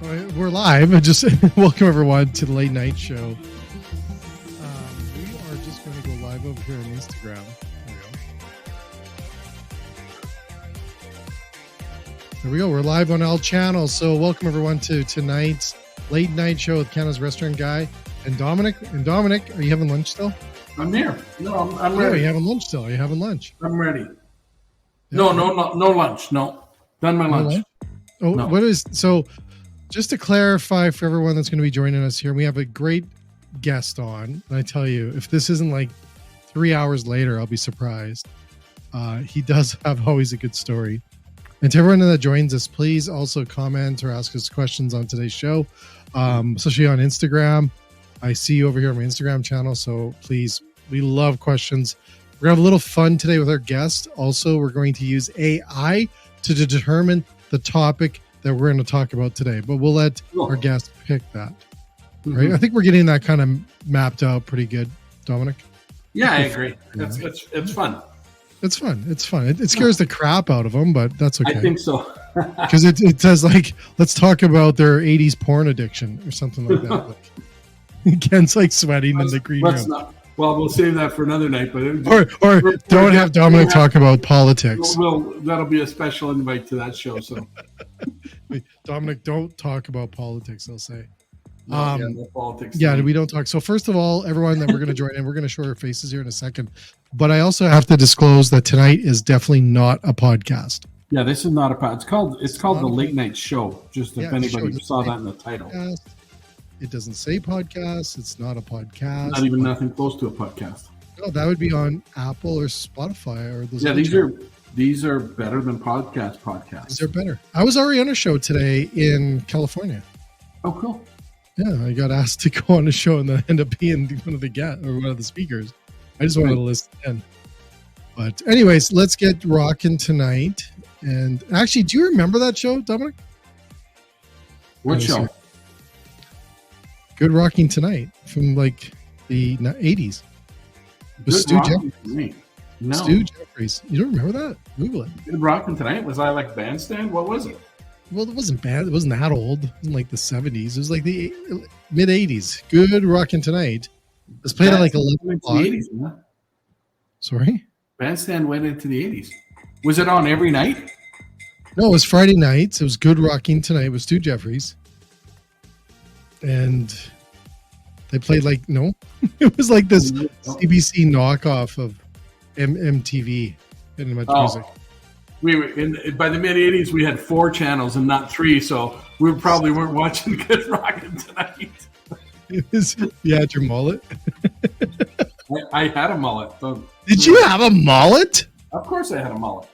We're live. Just welcome everyone to the late night show. We are just going to go live over here on Instagram. There we go. We're live on all channels. So welcome everyone to tonight's late night show with Canada's Restaurant Guy and Dominic. And Dominic, are you having lunch still? I'm here. No, I'm ready. Are you having lunch still? Are you having lunch? I'm ready. Yeah. No lunch. No, done my lunch. Oh, no. What is so? Just to clarify for everyone that's going to be joining us here, we have a great guest on. And I tell you, if this isn't like 3 hours later, I'll be surprised. He does have always a good story. And to everyone that joins us, please also comment or ask us questions on today's show, especially on Instagram. I see you over here on my Instagram channel, so please, we love questions. We're going to have a little fun today with our guest. Also, we're going to use AI to determine the topic that we're going to talk about today, but we'll let our guest pick that. Right? I think we're getting that kind of mapped out pretty good, Dominic. Yeah, I agree. It's fun. It's fun. It's fun. It scares the crap out of them, but that's okay. I think so. Because it says like, let's talk about their 80s porn addiction or something like that. Like, Ken's like sweating in the green room. Well, we'll save that for another night. But or don't have Dominic talk about politics. That'll be a special invite to that show. So, Dominic, don't talk about politics. They'll say. No politics. Yeah, we don't talk. So first of all, everyone that we're going to join in, we're going to show our faces here in a second. But I also have to disclose that tonight is definitely not a podcast. Yeah, this is not a podcast. It's called the Late Night Show. Just if anybody saw that in the title. Podcast. It doesn't say podcast. It's not a podcast. Not even nothing close to a podcast. No, that would be on Apple or Spotify or those. Yeah, these are better than podcasts. These are better. I was already on a show today in California. Oh, cool. Yeah, I got asked to go on a show and then end up being one of the speakers. I just wanted to listen in. But anyways, let's get rocking tonight. And actually, do you remember that show, Dominic? What show? Good Rocking Tonight from like the 80s. With Stu Jeffries. No. Stu Jeffries. You don't remember that? Google it. Good Rocking Tonight? Was I like Bandstand? What was it? Well, it wasn't bad. It wasn't that old. It wasn't like the 70s. It was like the mid 80s. Good Rockin' Tonight. It was played at like 11 o'clock. 80s, huh? Sorry? Bandstand went into the 80s. Was it on every night? No, it was Friday nights. It was Good Rocking Tonight with Stu Jeffries. And they played like, no, it was like this CBC knockoff of MTV and much music. We were by the mid 80s. We had 4 channels and not 3, so we probably weren't watching Good Rockin' Tonight. You had your mullet. I had a mullet. So did you have a mullet? Of course, I had a mullet.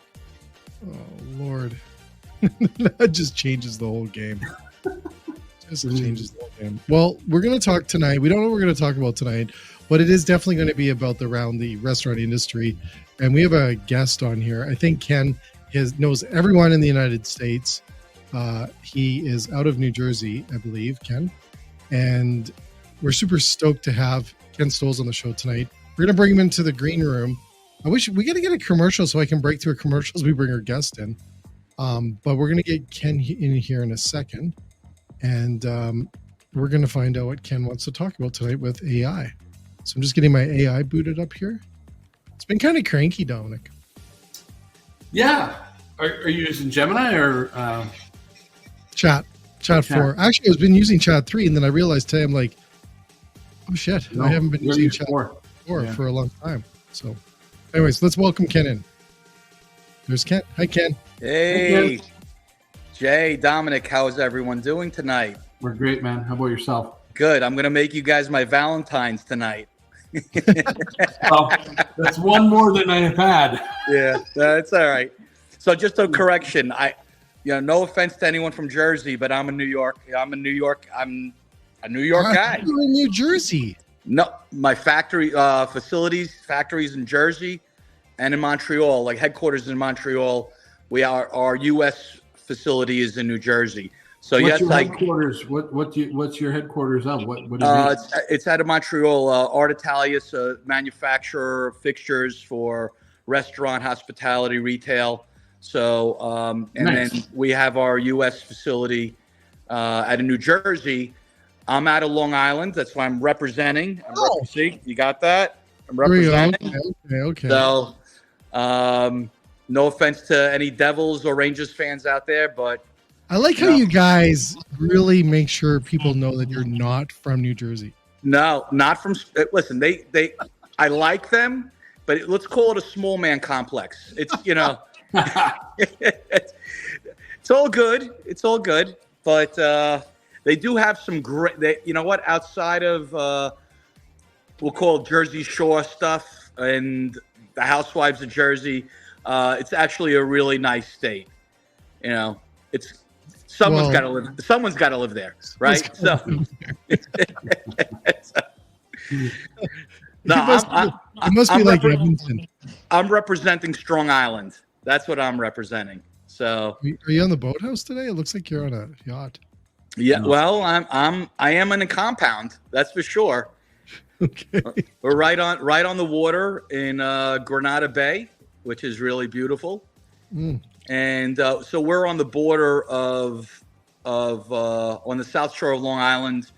Oh Lord, that just changes the whole game. Changes the whole game. Well, we're going to talk tonight. We don't know what we're going to talk about tonight, but it is definitely going to be about the restaurant industry. And we have a guest on here. I think Ken knows everyone in the United States. He is out of New Jersey, I believe, Ken. And we're super stoked to have Ken Stolls on the show tonight. We're going to bring him into the green room. I wish we got to get a commercial so I can break through a commercial as we bring our guest in. But we're going to get Ken in here in a second. And we're going to find out what Ken wants to talk about tonight with AI. So I'm just getting my AI booted up here. It's been kind of cranky, Dominic. Yeah. Are you using Gemini or Chat 4? Actually, I've been using Chat 3, and then I realized today I'm like, oh shit, I haven't been using Chat 4 for a long time. So, anyways, let's welcome Ken in. There's Ken. Hi, Ken. Hey, Jay, Dominic, how's everyone doing tonight? We're great, man. How about yourself? Good. I'm going to make you guys my Valentines tonight. Well, that's one more than I have had. Yeah, that's all right. So just a correction. No offense to anyone from Jersey, but I'm a New York guy. You're in New Jersey. No, my factories in Jersey and in Montreal, like headquarters in Montreal. Our U.S. facility is in New Jersey. So what's your headquarters? What's your headquarters of? What it's out of Montreal. Art Italius, a manufacturer of fixtures for restaurant, hospitality, retail. So, and nice. Then we have our U.S. facility out of New Jersey. I'm out of Long Island. That's why I'm representing. See, you got that? I'm representing. Okay. So, no offense to any Devils or Rangers fans out there, but I like how you guys really make sure people know that you're not from New Jersey. no, not from. Listen, I like them, but let's call it a small man complex. It's it's all good. It's all good, but they do have some great. You know what? Outside of we'll call it Jersey Shore stuff and the Housewives of Jersey, it's actually a really nice state. It's someone's got to live. Someone's got to live there, right? So. No, it must be like Edmonton. I'm representing Strong Island. That's what I'm representing. So, are you on the boathouse today? It looks like you're on a yacht. Yeah, well, I am in a compound. That's for sure. Okay, we're right on the water in Granada Bay, which is really beautiful. And so we're on the border of on the south shore of Long Island,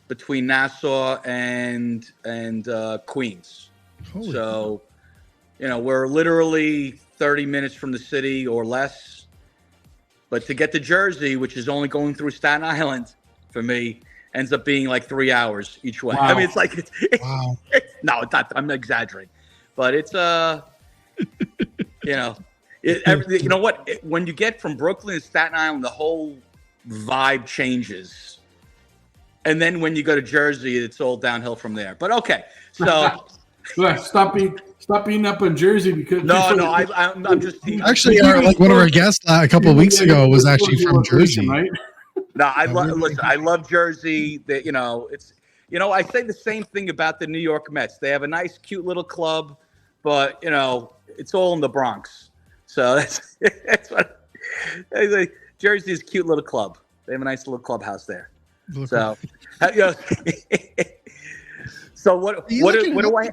between Nassau and Queens. Holy so, we're literally 30 minutes from the city or less. But to get to Jersey, which is only going through Staten Island, for me, ends up being like 3 hours each way. Wow. I mean, it's like, wow. No, it's not. I'm exaggerating, but it's you know what? When you get from Brooklyn to Staten Island, the whole vibe changes. And then when you go to Jersey, it's all downhill from there. But okay, so stop beating up on Jersey because I'm just actually like one of our guests a couple of weeks ago was actually from Jersey, right? No, listen. I love Jersey. It's I say the same thing about the New York Mets. They have a nice, cute little club, but it's all in the Bronx. So that's what Jersey is a cute little club. They have a nice little clubhouse there. So, so what do I?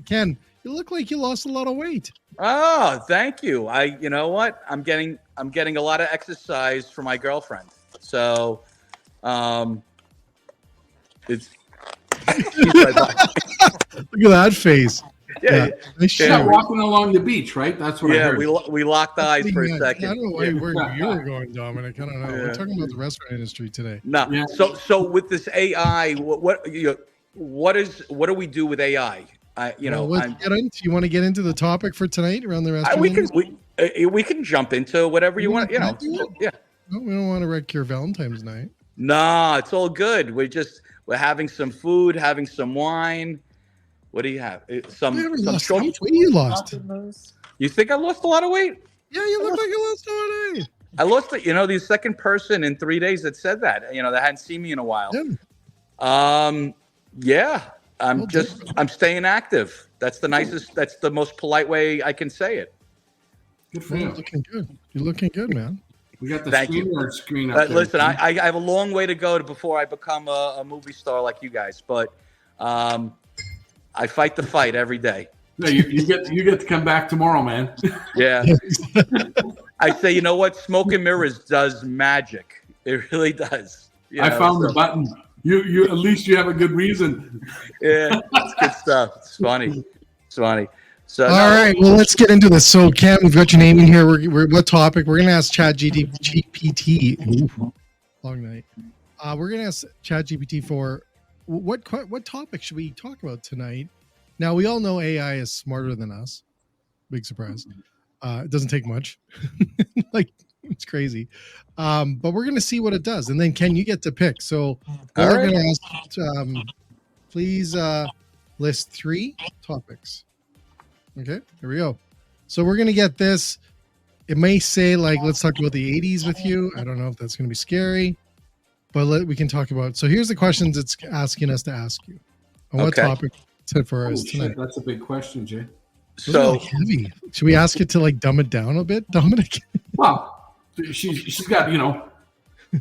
Ken, you look like you lost a lot of weight. Oh, thank you. You know what? I'm getting a lot of exercise for my girlfriend. So, it's look at that face. Yeah. She's not walking along the beach, right? That's what I heard. we locked eyes for a second. I don't know where you were going, Dominic. I don't know. We're talking about the restaurant industry today. No. Yeah. So with this AI, what do we do with AI? You want to get into the topic for tonight around the restaurant? We can jump into whatever you want. Yeah. No, we don't want to wreck your Valentine's night. No, it's all good. We're having some food, having some wine. What do you have? How much weight you lost? You think I lost a lot of weight? Yeah, you look like you lost a lot of weight. I lost it. The second person in 3 days that said that. That hadn't seen me in a while. Yeah. I'm staying active. That's the nicest. That's the most polite way I can say it. Good for you. You're looking good, man. We got the screen up there. Listen, I have a long way to go before I become a movie star like you guys, but I fight the fight every day. No, you get to come back tomorrow, man. Yeah. I say, you know what? Smoke and mirrors does magic. It really does. I found the button. You at least you have a good reason. Yeah, it's good stuff. It's funny. So, all right, well, let's get into this. So, Cam, we've got your name in here. We're what topic? We're going to ask ChatGPT. Long night. We're going to ask ChatGPT for what topic should we talk about tonight? Now, we all know AI is smarter than us. Big surprise. It doesn't take much. It's crazy. But we're going to see what it does. And then, Ken, you get to pick. So we're going to ask, please list 3 topics. Okay, here we go. So we're going to get this. It may say, let's talk about the 80s with you. I don't know if that's going to be scary. But we can talk about. So here's the questions it's asking us to ask you. On what topic for us tonight? That's a big question, Jay. So heavy. Should we ask it to dumb it down a bit, Dominic? Well, she's got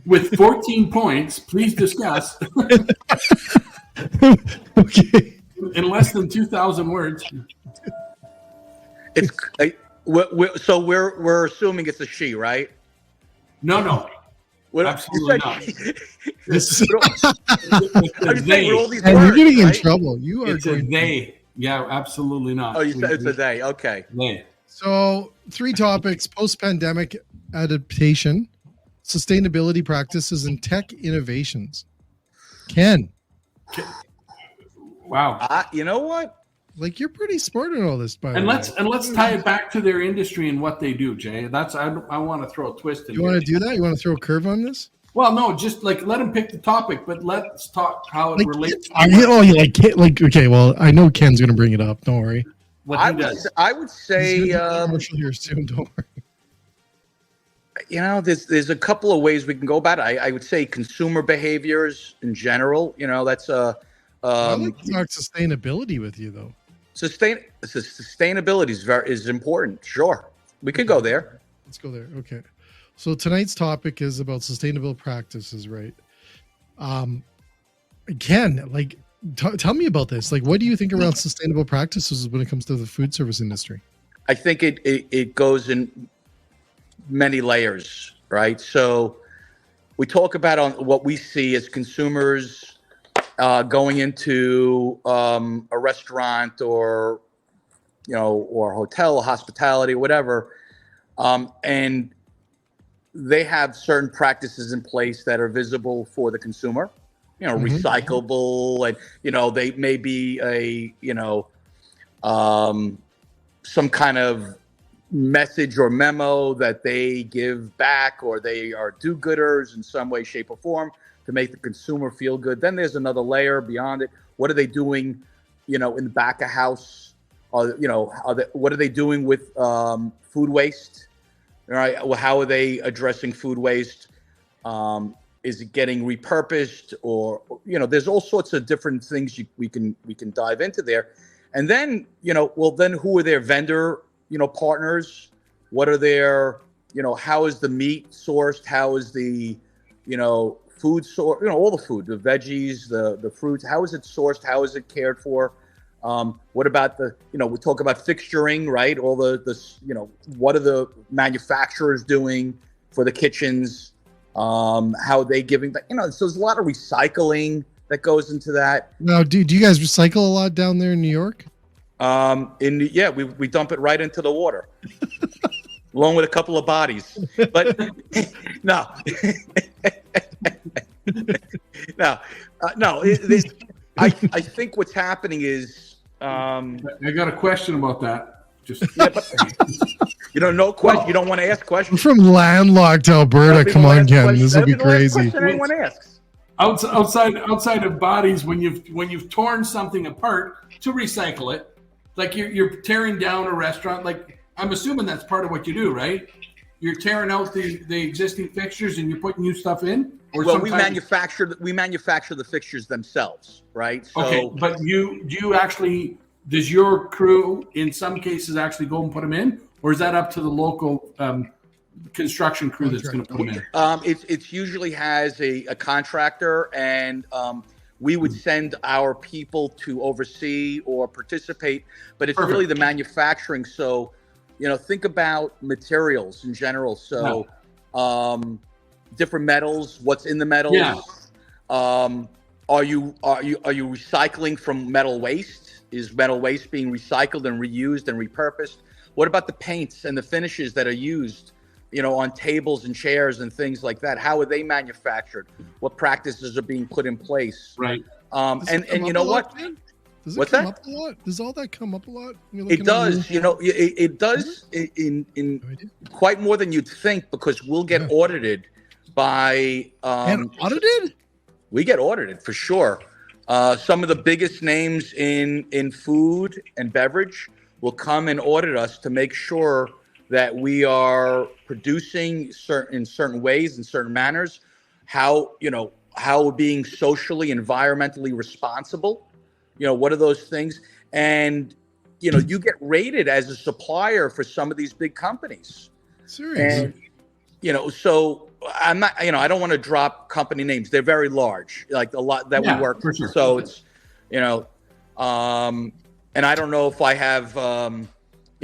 with 14 points. Please discuss. Okay. In less than 2,000 words. So we're assuming it's a she, right? No. What, Absolutely not. This is, I'm just saying with all these and words, you're getting in right? trouble. You are It's a going. they. Yeah, absolutely not. Oh, you said it's a they. Okay. They. So 3 topics: post-pandemic adaptation, sustainability practices, and tech innovations. Ken, Wow. You know what? like you're pretty smart in all this, by the And way. let's tie it back to their industry and what they do, Jay. I want to throw a twist in. You want to do that? You want to throw a curve on this? Well, no, just like let him pick the topic, but let's talk how it Like, relates. you like okay? Well, I know Ken's going to bring it up. Don't worry. What he does. I would say, He's gonna do a commercial here soon. Don't worry. you know, there's a couple of ways we can go about it. I would say consumer behaviors in general. You know, that's I'd like to talk sustainability with you, though. Sustainability is important. Sure, we could go there. Let's go there. Okay. So tonight's topic is about sustainable practices, right? Ken, like, tell me about this. Like, what do you think around sustainable practices when it comes to the food service industry? I think it goes in many layers, right? So we talk about on what we see as consumers going into a restaurant or or hotel, hospitality, whatever, and they have certain practices in place that are visible for the consumer. Recyclable, and they may be some kind of message or memo that they give back, or they are do-gooders in some way, shape, or form to make the consumer feel good. Then there's another layer beyond it. What are they doing, in the back of house? What are they doing with food waste? All right. Well, how are they addressing food waste? Is it getting repurposed, or there's all sorts of different things we can dive into there. And then then who are their vendor partners? What are their how is the meat sourced? How is the food sourced? All the food, the veggies, the fruits. How is it sourced? How is it cared for? What about we talk about fixturing, right? All the what are the manufacturers doing for the kitchens? How are they giving back? So there's a lot of recycling that goes into that. Now, do you guys recycle a lot down there in New York? We dump it right into the water, along with a couple of bodies. But no, no. I think what's happening is. I got a question about that. No question. You don't want to ask questions. From landlocked Alberta. Come on, Ken. This will be crazy. Anyone asks. Outside of bodies, when you've torn something apart to recycle it, like you're tearing down a restaurant. Like, I'm assuming that's part of what you do, right? You're tearing out the existing fixtures and you're putting new stuff in. Well, we manufacture the fixtures themselves, right? So, okay, but does your crew in some cases actually go and put them in, or is that up to the local construction crew that's going to put them in? It usually has a contractor, and we would send our people to oversee or participate, but it's really the manufacturing. So, think about materials in general. So, different metals, what's in the metals. Yeah. Are you recycling from metal waste? Is metal waste being recycled and reused and repurposed? What about the paints and the finishes that are used, on tables and chairs and things like that? How are they manufactured? What practices are being put in place? Right. And you know what? Does it come up a lot? Does all that come up a lot? It does. It does in quite more than you'd think, because we'll get audited by. And audited? We get audited for sure. Some of the biggest names in food and beverage will come and audit us to make sure that we are producing in certain ways, in certain manners, how we're being socially, environmentally responsible. What are those things? And you get rated as a supplier for some of these big companies. Seriously. And so I'm not, I don't want to drop company names. They're very large, like a lot that we work with. Sure. So it's, and I don't know if I have,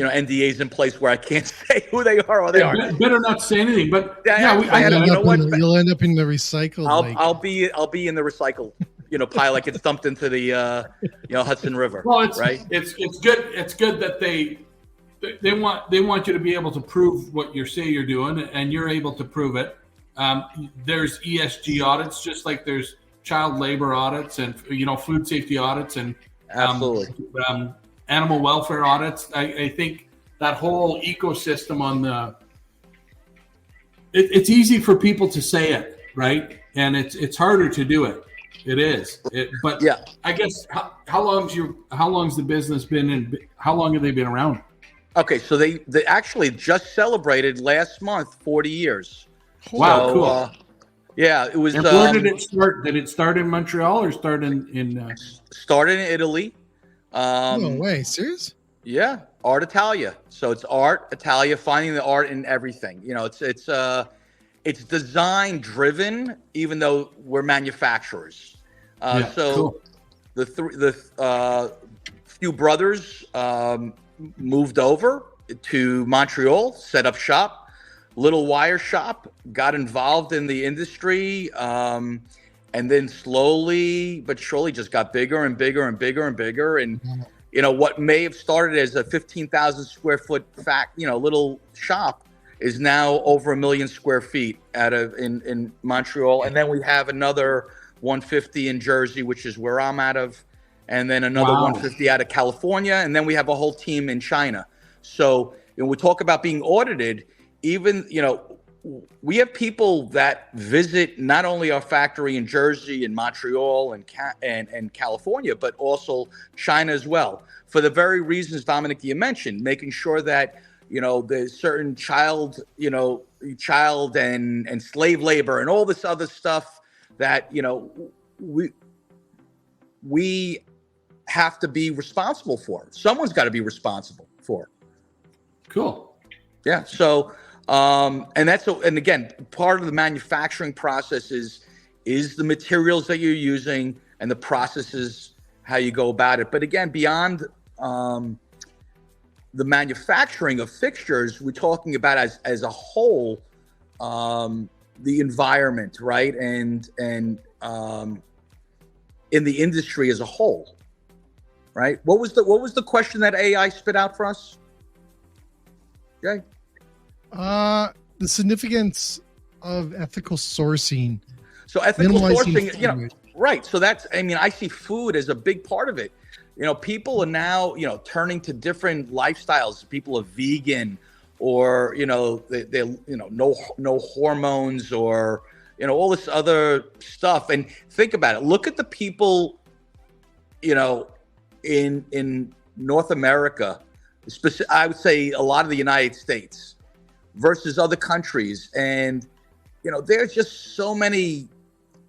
NDAs in place where I can't say who they are or they aren't. Better not say anything. But You'll end up in the recycled. I'll be in the recycle, pile like it's dumped into the Hudson River. Well, right. It's good. It's good that they want you to be able to prove what you say you're doing, and you're able to prove it. There's ESG audits, just like there's child labor audits and food safety audits and absolutely animal welfare audits. I think that whole ecosystem it's easy for people to say it, right? And it's harder to do it. It is. But yeah, I guess how long's the business been and how long have they been around? Okay, so they actually just celebrated last month 40 years. Wow, so, cool. Yeah, it was. And where did it start? Did it start in Montreal or start in? Started in Italy. No way, serious? Yeah, Art Italia. So it's Art Italia, finding the art in everything. It's design driven, even though we're manufacturers. Cool. The few brothers moved over to Montreal, set up shop, little wire shop, got involved in the industry, and then slowly but surely just got bigger and bigger and bigger and bigger. And what may have started as a 15,000 square foot little shop is now over 1 million square feet in Montreal. And then we have another 150 in Jersey, which is where I'm out of, and then another 150 out of California, and then we have a whole team in China. So we talk about being audited. Even we have people that visit not only our factory in Jersey and Montreal and California, but also China as well, for the very reasons, Dominic, you mentioned, making sure that there's certain child and slave labor and all this other stuff that we have to be responsible for. Someone's got to be responsible for. Cool. Yeah. So, and again, part of the manufacturing process is the materials that you're using and the processes, how you go about it. But again, beyond the manufacturing of fixtures, we're talking about as a whole, the environment, right? And in the industry as a whole. Right. What was the question that AI spit out for us? Okay. The significance of ethical sourcing. So ethical sourcing, right. So I see food as a big part of it. People are now, turning to different lifestyles. People are vegan, or they no hormones, or all this other stuff. And think about it. Look at the people, in North America, I would say a lot of the United States versus other countries. And, there's just so many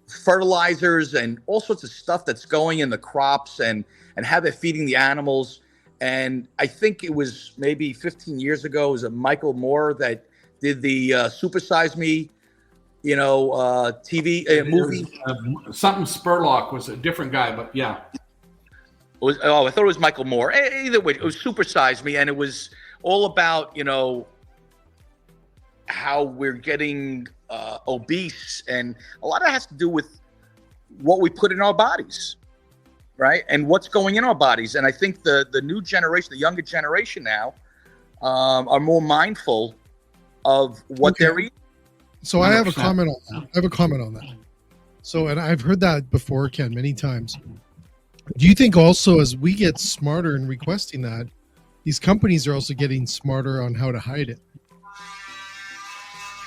fertilizers and all sorts of stuff that's going in the crops and how they're feeding the animals. And I think it was maybe 15 years ago, it was a Michael Moore that did the Super Size Me, TV movie. Something Spurlock was a different guy, but yeah. I thought it was Michael Moore. Either way, it was Super Size Me, and it was all about, how we're getting obese, and a lot of it has to do with what we put in our bodies, right? And what's going in our bodies. And I think the new generation, the younger generation now, are more mindful of what they're eating. So 100%. I have a comment on that. So, and I've heard that before, Ken, many times. Do you think also, as we get smarter in requesting that, these companies are also getting smarter on how to hide it?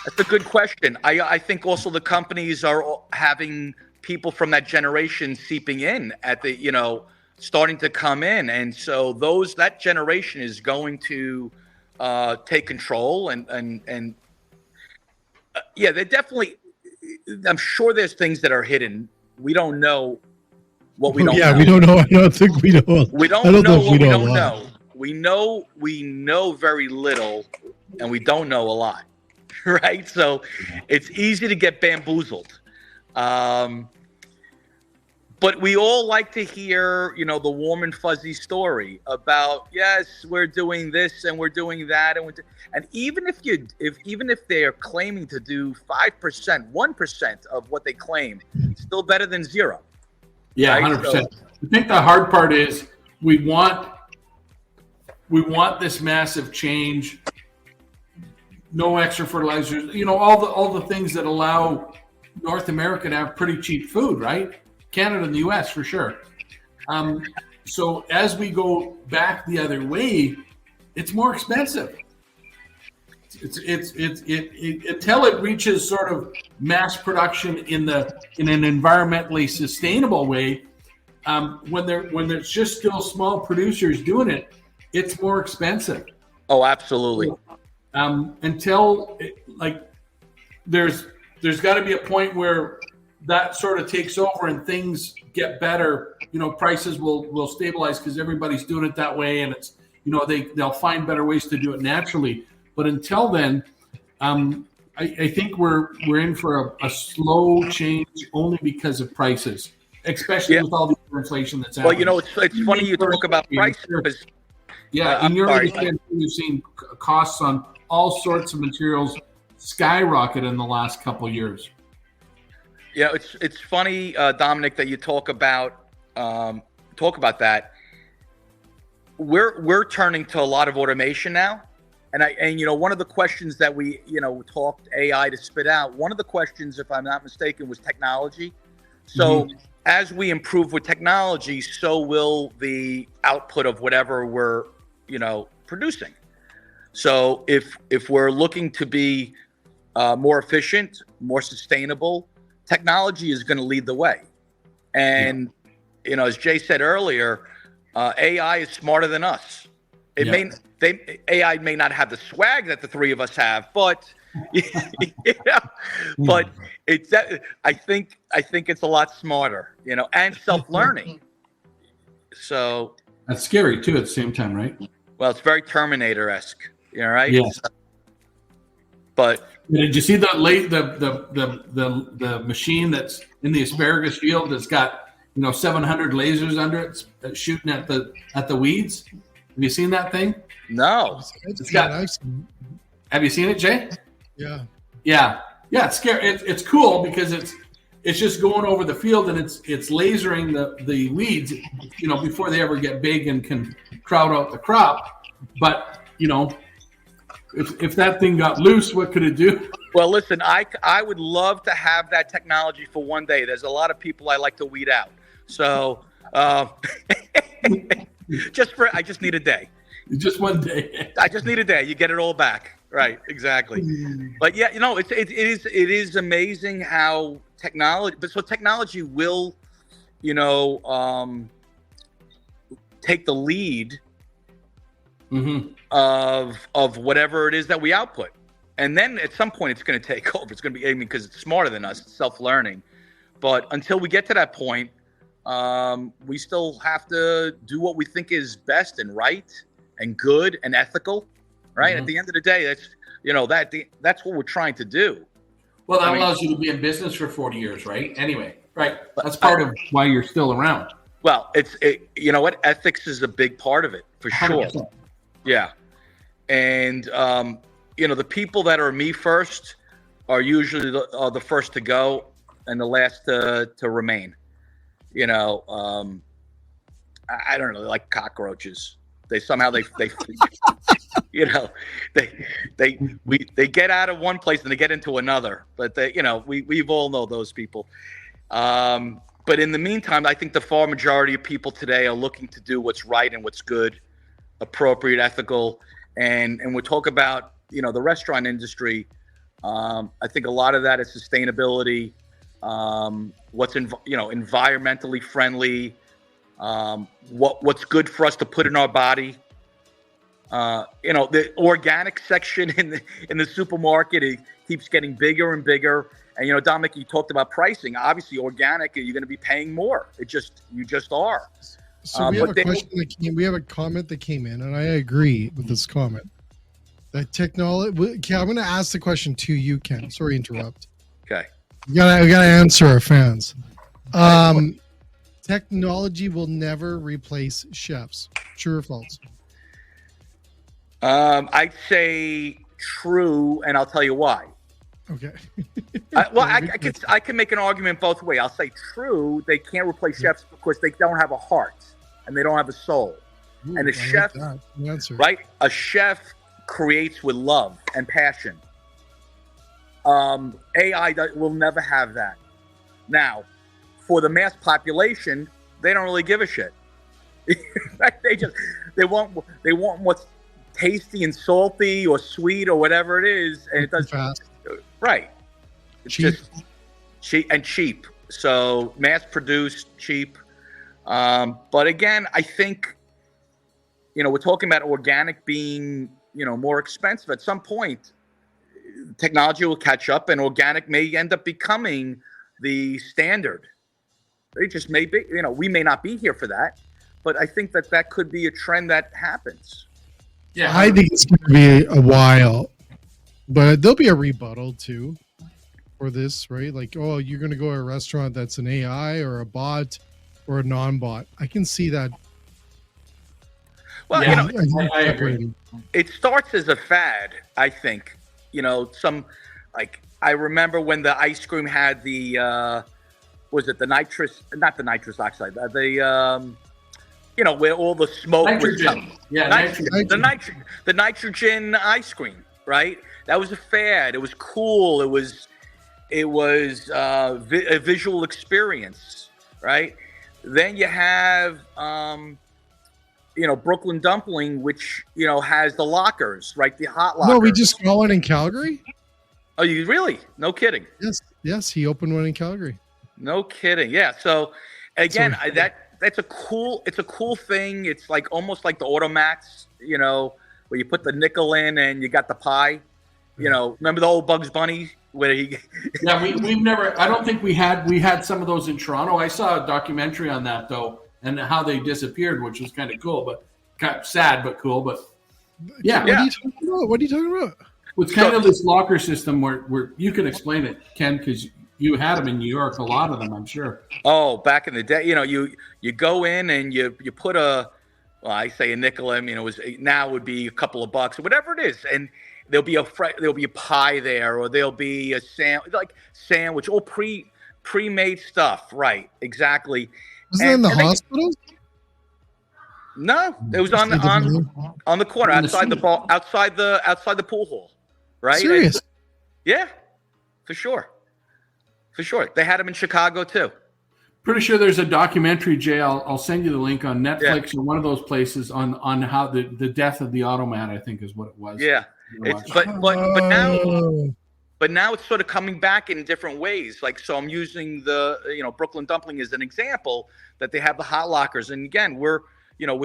That's a good question. I think also the companies are having people from that generation seeping in at the, starting to come in. And so that generation is going to take control and yeah, they're definitely, I'm sure there's things that are hidden. We don't know what we don't know. Yeah, we don't know. I don't think we know. We don't know what we don't know. We know very little, and we don't know a lot, right? So it's easy to get bamboozled. But we all like to hear, the warm and fuzzy story about, yes, we're doing this and we're doing that, and even if they are claiming to do 5%, 1% of what they claim, it's still better than zero. Yeah, right? 100%. So, I think the hard part is we want this massive change. No extra fertilizers. All the things that allow North America to have pretty cheap food, right? Canada and the U.S. for sure. So as we go back the other way, it's more expensive. It's until it reaches sort of mass production in an environmentally sustainable way. When there's just still small producers doing it, it's more expensive. Oh, absolutely. Until there's got to be a point where that sort of takes over and things get better. Prices will stabilize because everybody's doing it that way, and it's they'll find better ways to do it naturally. But until then, I think we're in for a slow change only because of prices, especially with all the inflation that's happening. Well, it's funny you talk about prices. Yeah, in your understanding, you've seen costs on all sorts of materials skyrocket in the last couple of years. Yeah, it's funny, Dominic, that you talk about that. We're turning to a lot of automation now, and one of the questions that we talked AI to spit out. One of the questions, if I'm not mistaken, was technology. So as we improve with technology, so will the output of whatever we're producing. So if we're looking to be more efficient, more sustainable, technology is going to lead the way. And as Jay said earlier, AI is smarter than us. AI may not have the swag that the three of us have, but but I think it's a lot smarter, and self-learning. So that's scary too at the same time, right? Well, it's very Terminator-esque, right? Yes. But did you see the machine that's in the asparagus field that's got 700 lasers under it shooting at the weeds? Have you seen that thing? No. Have you seen it, Jay? Yeah. It's scary. It's cool because it's just going over the field and it's lasering the weeds, before they ever get big and can crowd out the crop. But if that thing got loose, what could it do? Well, listen, I would love to have that technology for one day. There's a lot of people I like to weed out. So I just need a day. Just one day. I just need a day. You get it all back. Right. Exactly. But yeah, it is amazing how technology will, take the lead of whatever it is that we output. And then at some point it's going to take over. It's going to be, because it's smarter than us, it's self-learning. But until we get to that point, we still have to do what we think is best and right and good and ethical, right? At the end of the day, that's what we're trying to do. Well, that allows you to be in business for 40 years, right? Anyway, right. That's part of why you're still around. Well, ethics is a big part of it, for sure. 100%. Yeah. And, the people that are me first are usually the first to go and the last to remain. I don't know, like cockroaches. They somehow they they get out of one place and they get into another. But we've all know those people. But in the meantime, I think the far majority of people today are looking to do what's right and what's good, appropriate, ethical, and we talk about the restaurant industry. I think a lot of that is sustainability. What's environmentally friendly. What's good for us to put in our body. The organic section in the supermarket, it keeps getting bigger and bigger. And Dominic, you talked about pricing. Obviously, organic, you're going to be paying more. You just are. So we have a question that came. We have a comment that came in, and I agree with this comment. That technology. Okay, I'm going to ask the question to you, Ken. Sorry to interrupt. Okay. We gotta answer our fans. Technology will never replace chefs. True or false? I'd say true, and I'll tell you why. Okay. I can make an argument both ways. I'll say true. They can't replace chefs because they don't have a heart and they don't have a soul. Ooh, and a chef, right? A chef creates with love and passion. AI will never have that. Now, for the mass population, they don't really give a shit. they want what's tasty and salty or sweet or whatever it is, and it does fast. Right. It's cheap. Just cheap. So mass produced, cheap. But again, I think, we're talking about organic being, more expensive. At some point, technology will catch up and organic may end up becoming the standard. It just may be, we may not be here for that, but I think that could be a trend that happens. Yeah, I think it's going to be a while, but there'll be a rebuttal too for this, right? Like, oh, you're going to go to a restaurant that's an AI or a bot or a non-bot. I can see that. Well, I agree. It starts as a fad, I think. I remember when the ice cream had the not the nitrous oxide, where all the smoke nitrogen. The nitrogen ice cream, right? That was a fad. It was cool. It was a visual experience, right? Then you have Brooklyn Dumpling, which has the lockers, right? The hot lockers. No, we just got one in Calgary. Oh, you really? No kidding. Yes, he opened one in Calgary. No kidding. Yeah. So again, it's a cool thing. It's like almost like the automats, where you put the nickel in and you got the pie. Remember the old Bugs Bunny where he? Yeah, we've never. I don't think we had some of those in Toronto. I saw a documentary on that though, and how they disappeared, which was kind of cool, but kind of sad, but cool. But yeah. What are you talking about? It's kind of this locker system where you can explain it, Ken, because you had them in New York, a lot of them, I'm sure. Oh, back in the day, you go in and you put I say a nickel in, now it would be a couple of bucks or whatever it is, and there'll be a pie there, or there'll be a sandwich, all pre-made stuff, right? Exactly. Wasn't it in the hospital? No, it was on the corner outside the ball, outside the pool hall, right? Serious? Yeah, for sure. They had them in Chicago too. Pretty sure there's a documentary, Jay. I'll send you the link on Netflix or one of those places on how the death of the automat, I think is what it was. Yeah, but now it's sort of coming back in different ways. Like, so I'm using the Brooklyn Dumpling as an example, that they have the hot lockers, and again we're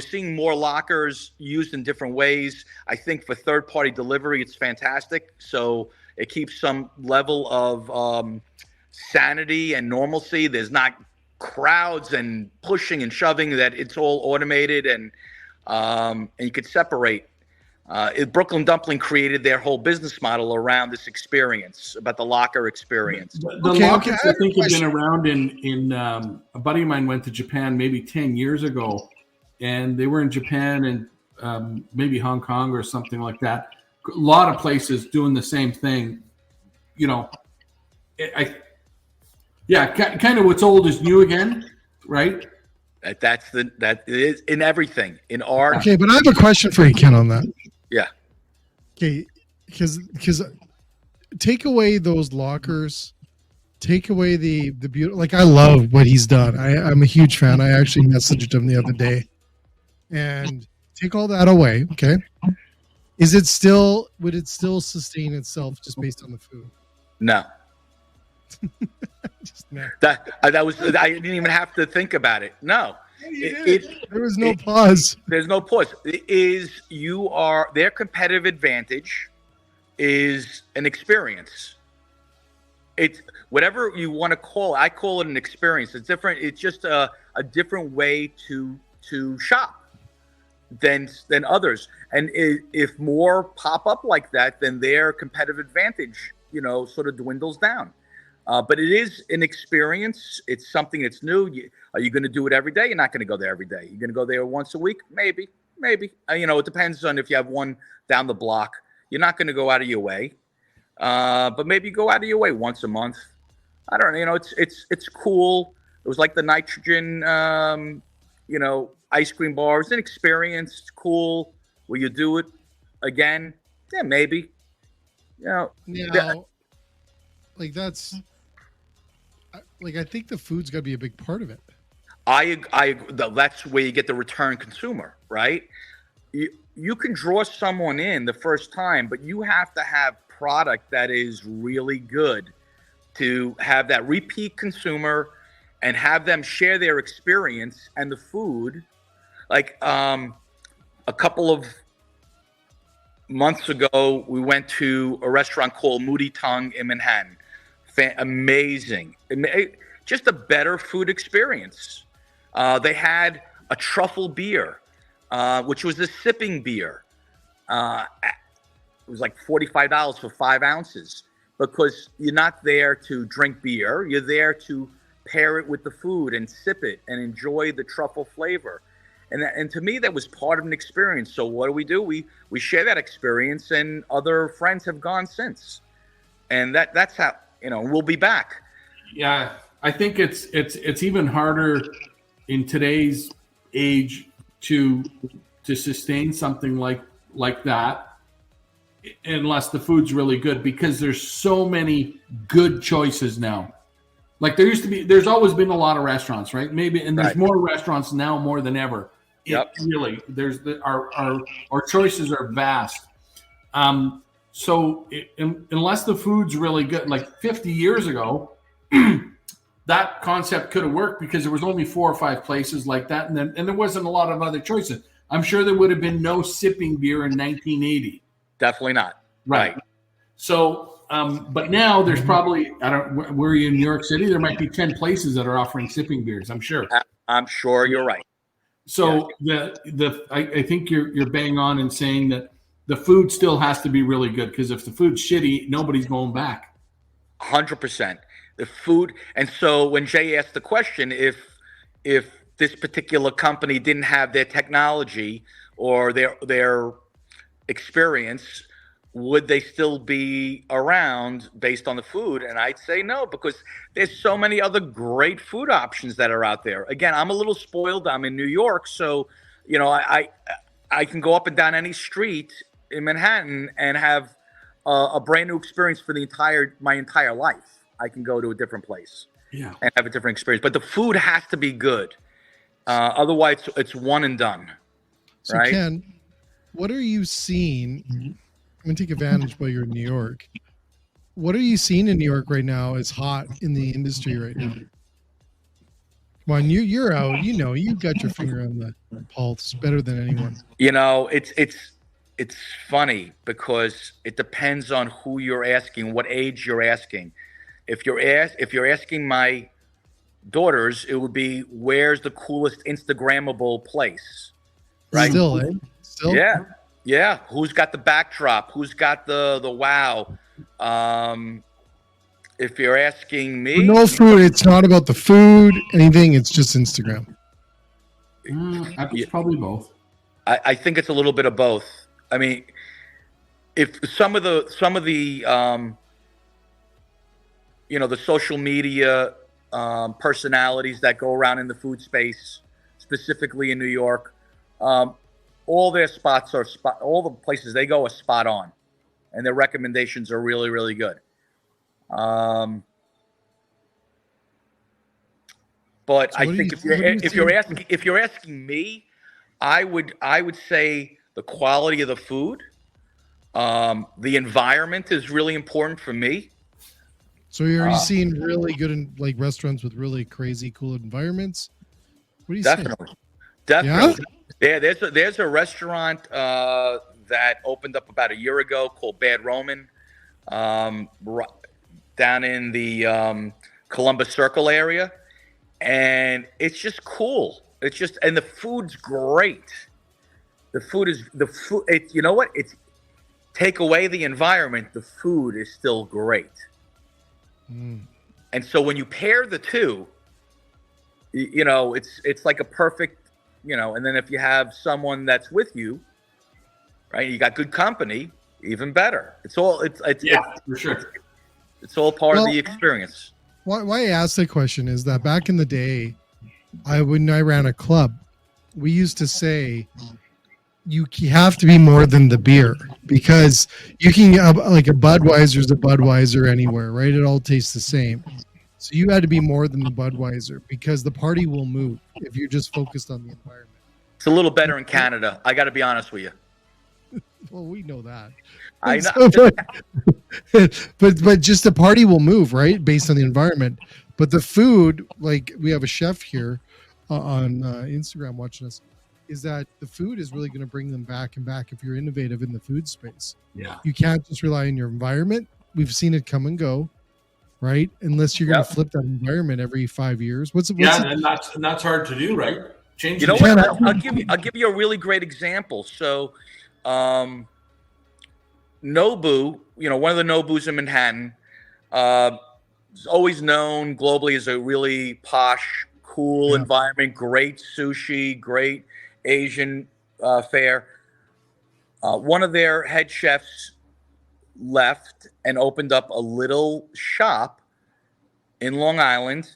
seeing more lockers used in different ways. I think for third-party delivery, it's fantastic. So it keeps some level of sanity and normalcy. There's not crowds and pushing and shoving, that it's all automated, and you could separate. Brooklyn Dumpling created their whole business model around this experience, about the locker experience. The lockers, I think, have been around in a buddy of mine went to Japan maybe 10 years ago, and they were in Japan and maybe Hong Kong or something like that. A lot of places doing the same thing. Kind of what's old is new again, right? That is in everything, in art. Okay, but I have a question for you, Ken, on that. Yeah. Okay, because take away those lockers, take away the beauty. Like, I love what he's done. I'm a huge fan. I actually messaged him the other day, and take all that away. Okay, would it still sustain itself just based on the food? No. That was, I didn't even have to think about it. No, there was no pause. There's no pause. Their competitive advantage is an experience. It's whatever you want to call it. I call it an experience. It's different. It's just a different way to shop than others. And if more pop up like that, then their competitive advantage, sort of dwindles down. But it is an experience. It's something that's new. Are you going to do it every day? You're not going to go there every day. You're going to go there once a week? Maybe. It depends on if you have one down the block. You're not going to go out of your way, but maybe go out of your way once a month. I don't know. It's cool. It was like the nitrogen, ice cream bar. It's an experience. It's cool. Will you do it again? Yeah, maybe. I think the food's got to be a big part of it. That's where you get the return consumer, right? You can draw someone in the first time, but you have to have product that is really good to have that repeat consumer and have them share their experience and the food. Like a couple of months ago, we went to a restaurant called Moody Tongue in Manhattan. Amazing. Just a better food experience. They had a truffle beer, which was a sipping beer. It was like $45 for 5 ounces because you're not there to drink beer. You're there to pair it with the food and sip it and enjoy the truffle flavor. And to me, that was part of an experience. So what do? We share that experience, and other friends have gone since. And that's how, we'll be back. Yeah, I think it's even harder in today's age to sustain something like that unless the food's really good, because there's so many good choices now. Like there's always been a lot of restaurants, right? Maybe, and there's more restaurants now more than ever. Yep. Our choices are vast. So unless the food's really good, like 50 years ago, that concept could have worked because there was only 4 or 5 places like that, and there wasn't a lot of other choices. I'm sure there would have been no sipping beer in 1980. Definitely not. Right. So, but now there's probably, were you in New York City? There might be 10 places that are offering sipping beers. I'm sure. I'm sure you're right. So I think you're bang on in saying that the food still has to be really good, because if the food's shitty, nobody's going back. 100%. The food. And so when Jay asked the question, if this particular company didn't have their technology or their experience, would they still be around based on the food? And I'd say no, because there's so many other great food options that are out there. Again, I'm a little spoiled. I'm in New York, so I can go up and down any street in Manhattan and have a brand new experience for my entire life. I can go to a different place and have a different experience. But the food has to be good. Otherwise, it's one and done. So, right? Ken, what are you seeing? I'm going to take advantage while you're in New York. What are you seeing in New York right now is hot in the industry right now? Come on, you're out. You've got your finger on the pulse better than anyone. It's funny because it depends on who you're asking, what age you're asking. If you're asking my daughters, it would be, where's the coolest Instagrammable place? Right? Still, eh? Still? Yeah. Who's got the backdrop? Who's got the wow? If you're asking me, no food. It's not about the food, anything. It's just Instagram. It's probably both. I think it's a little bit of both. I mean, if some of the the social media personalities that go around in the food space, specifically in New York, all their spots all the places they go are spot on, and their recommendations are really, really good. But So I think if you're asking me, I would say the quality of the food, the environment is really important for me. So are you seeing really good like restaurants with really crazy cool environments? What do you Definitely. Yeah, there's a restaurant that opened up about a year ago called Bad Roman, down in the Columbus Circle area, and it's just cool. And the food's great. The food. You know what? It's take away the environment, the food is still great. And so when you pair the two, You know, it's like a perfect, you know. And then if you have someone that's with you, right, you got good company, even better. It's all for sure. It's all part of the experience. Why I asked that question is that back in the day, when I ran a club, we used to say you have to be more than the beer, because you can like a Budweiser's a Budweiser anywhere, right? It all tastes the same. So you had to be more than the Budweiser, because the party will move if you're just focused on the environment. It's a little better in Canada. I got to be honest with you. Well, we know that. I know. So, but just the party will move, right, based on the environment. But the food, like we have a chef here on Instagram watching us, is that the food is really going to bring them back and back if you're innovative in the food space. Yeah. You can't just rely on your environment. We've seen it come and go, right? Unless you're going to flip that environment every 5 years. And that's hard to do, right? Change. You know what? I'll give you a really great example. So, Nobu, you know, one of the Nobus in Manhattan, is always known globally as a really posh, cool environment, great sushi, great Asian fare. One of their head chefs left and opened up a little shop in Long Island,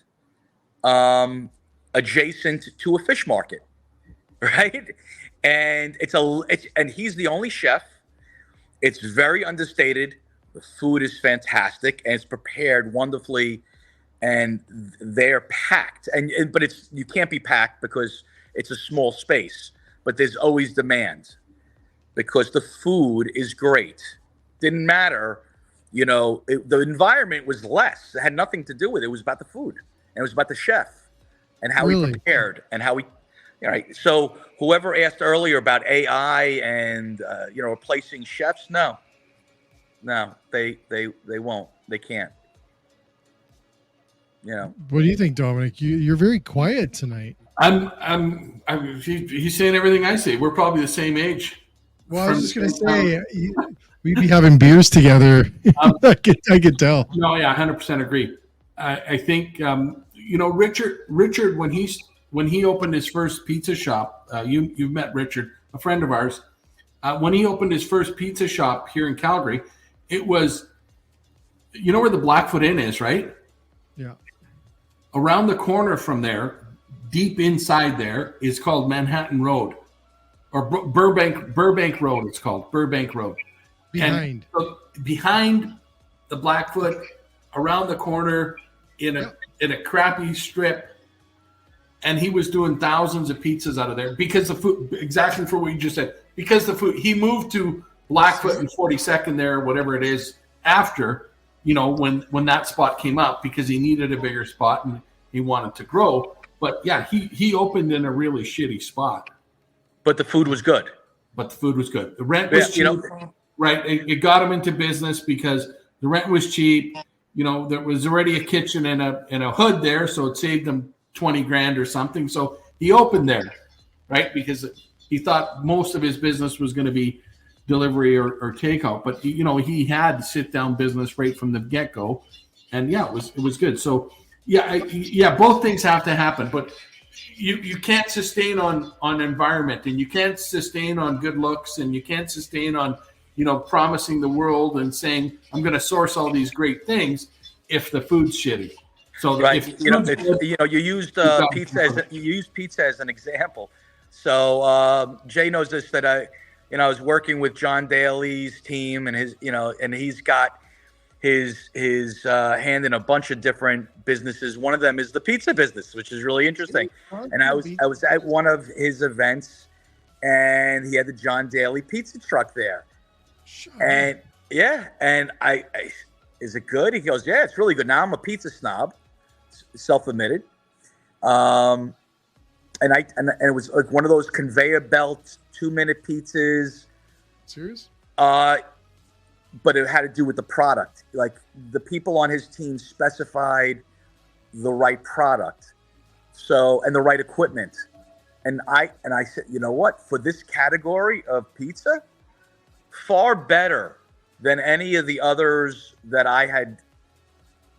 adjacent to a fish market, right? And and he's the only chef. It's very understated. The food is fantastic, and it's prepared wonderfully, and they're packed. But you can't be packed because it's a small space. But there's always demand because the food is great. Didn't matter, you know. The environment was less. It had nothing to do with it. It was about the food, and it was about the chef and how he prepared and how he. All right. So whoever asked earlier about AI and replacing chefs, no, they won't. They can't. You know. What do you think, Dominic? You're very quiet tonight. He's saying everything I say. We're probably the same age. Well, I was just gonna say we'd be having beers together. I could tell. No, yeah, 100% agree. I think Richard when he opened his first pizza shop, you've met Richard, a friend of ours. When he opened his first pizza shop here in Calgary, it was, you know where the Blackfoot Inn is, right? Yeah. Around the corner from there, deep inside there, is called Manhattan Road, or Burbank Road. It's called Burbank Road. Behind the Blackfoot, around the corner in a crappy strip. And he was doing thousands of pizzas out of there because the food, exactly for what you just said, because the food, he moved to Blackfoot and 42nd there, whatever it is, after, when that spot came up, because he needed a bigger spot and he wanted to grow. But yeah, he opened in a really shitty spot. But the food was good. The rent was cheap, right? It got him into business because the rent was cheap. There was already a kitchen and a hood there, so it saved him $20,000 or something. So he opened there, right? Because he thought most of his business was going to be delivery or takeout. But he had sit down business right from the get go, and yeah, it was good. So yeah, both things have to happen. But you can't sustain on environment, and you can't sustain on good looks, and you can't sustain on promising the world and saying I'm going to source all these great things if the food's shitty. So right, you used pizza as an example. So Jay knows this, that I was working with John Daly's team and his, and he's got his hand in a bunch of different businesses. One of them is the pizza business, which is really interesting. And I was at one of his events, and he had the John Daly pizza truck there. Sure. And I is it good? He goes, yeah, it's really good. Now I'm a pizza snob. Self-admitted, and it was like one of those conveyor belt 2-minute pizzas. Serious? But it had to do with the product. Like the people on his team specified the right product, and the right equipment. And I said, you know what? For this category of pizza, far better than any of the others that I had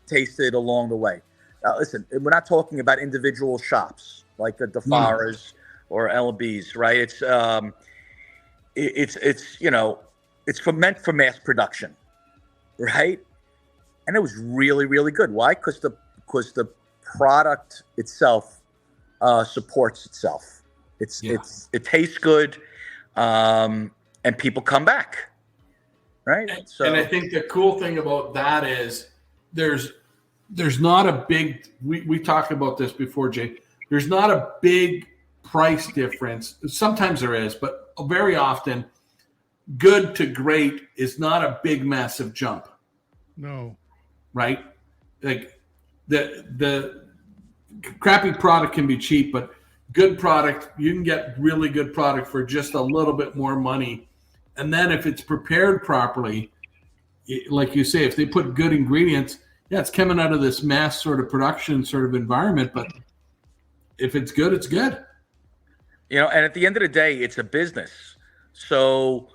tasted along the way. listen, we're not talking about individual shops like the DeFaras or LBs, right? It's meant for mass production, right? And it was really, really good. Why? Because the product itself supports itself. It tastes good, and people come back, right? And I think the cool thing about that is there's not a big. We talked about this before, Jay. There's not a big price difference. Sometimes there is, but very often, good to great is not a big, massive jump. No. Right? Like the crappy product can be cheap, but good product, you can get really good product for just a little bit more money. And then if it's prepared properly, like you say, if they put good ingredients, it's coming out of this mass sort of production sort of environment, but if it's good, it's good. And at the end of the day, it's a business. So,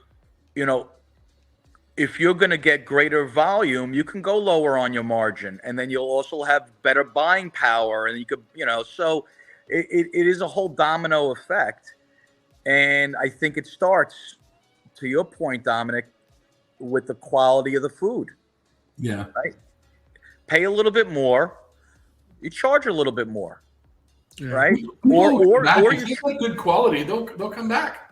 if you're going to get greater volume, you can go lower on your margin, and then you'll also have better buying power, and you could, so it is a whole domino effect. And I think it starts, to your point, Dominic, with the quality of the food. Yeah. Right. Pay a little bit more, you charge a little bit more. Yeah. Right. Or if you get good quality, they'll come back.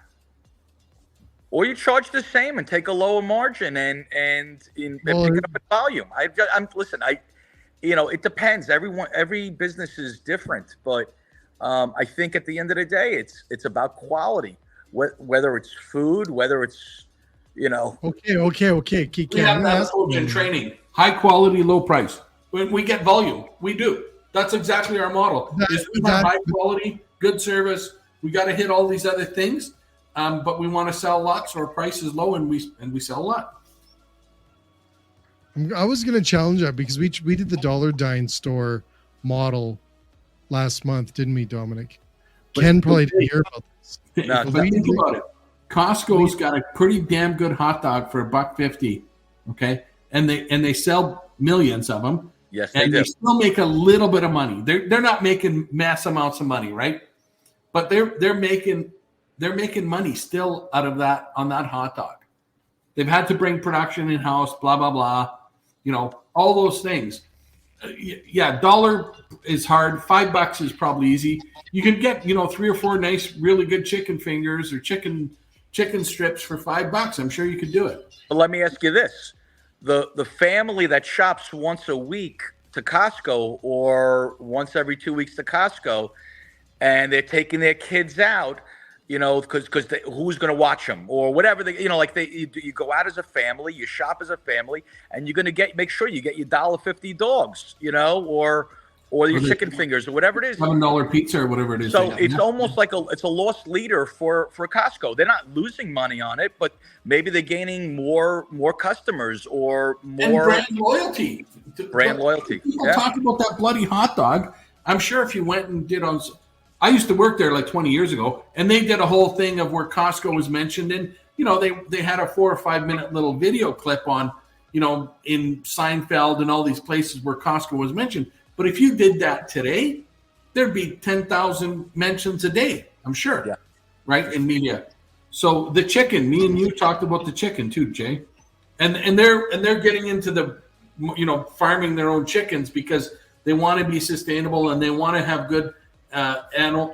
Or you charge the same and take a lower margin and pick it up in volume. It depends. Every business is different, but I think at the end of the day, it's about quality. Whether it's food, whether it's Okay. We have that approach in training: high quality, low price. When we get volume, we do. That's exactly our model. We have high quality, good service. We got to hit all these other things. But we want to sell a lot, so our price is low, and we sell a lot. I was going to challenge that because we did the Dollar Dine store model last month, didn't we, Dominic? Ken probably didn't hear about this. Think about it. Costco's got a pretty damn good hot dog for $1.50, okay, and they sell millions of them. Yes, and they still make a little bit of money. They're not making mass amounts of money, right? But they're making money still out of that on that hot dog. They've had to bring production in house, blah blah blah, all those things. Dollar is hard. $5 is probably easy. You can get 3 or 4 nice, really good chicken fingers or chicken strips for $5. I'm sure you could do it. But let me ask you this: the family that shops once a week to Costco or once every 2 weeks to Costco, and they're taking their kids out. Because who's going to watch them or whatever you go out as a family, you shop as a family, and you're going to make sure you get your $1.50 dogs, or your chicken fingers or whatever it is. $7 pizza or whatever it is. So it's almost like it's a lost leader for Costco. They're not losing money on it, but maybe they're gaining more customers or more and brand loyalty. People talk about that bloody hot dog. I'm sure if you went and did on. I used to work there like 20 years ago, and they did a whole thing of where Costco was mentioned. And, they had a 4 or 5 minute little video clip on, in Seinfeld and all these places where Costco was mentioned. But if you did that today, there'd be 10,000 mentions a day, I'm sure. Yeah. Right. In media. So the chicken, me and you talked about the chicken too, Jay. And they're getting into the, farming their own chickens because they want to be sustainable and they want to have good, they don't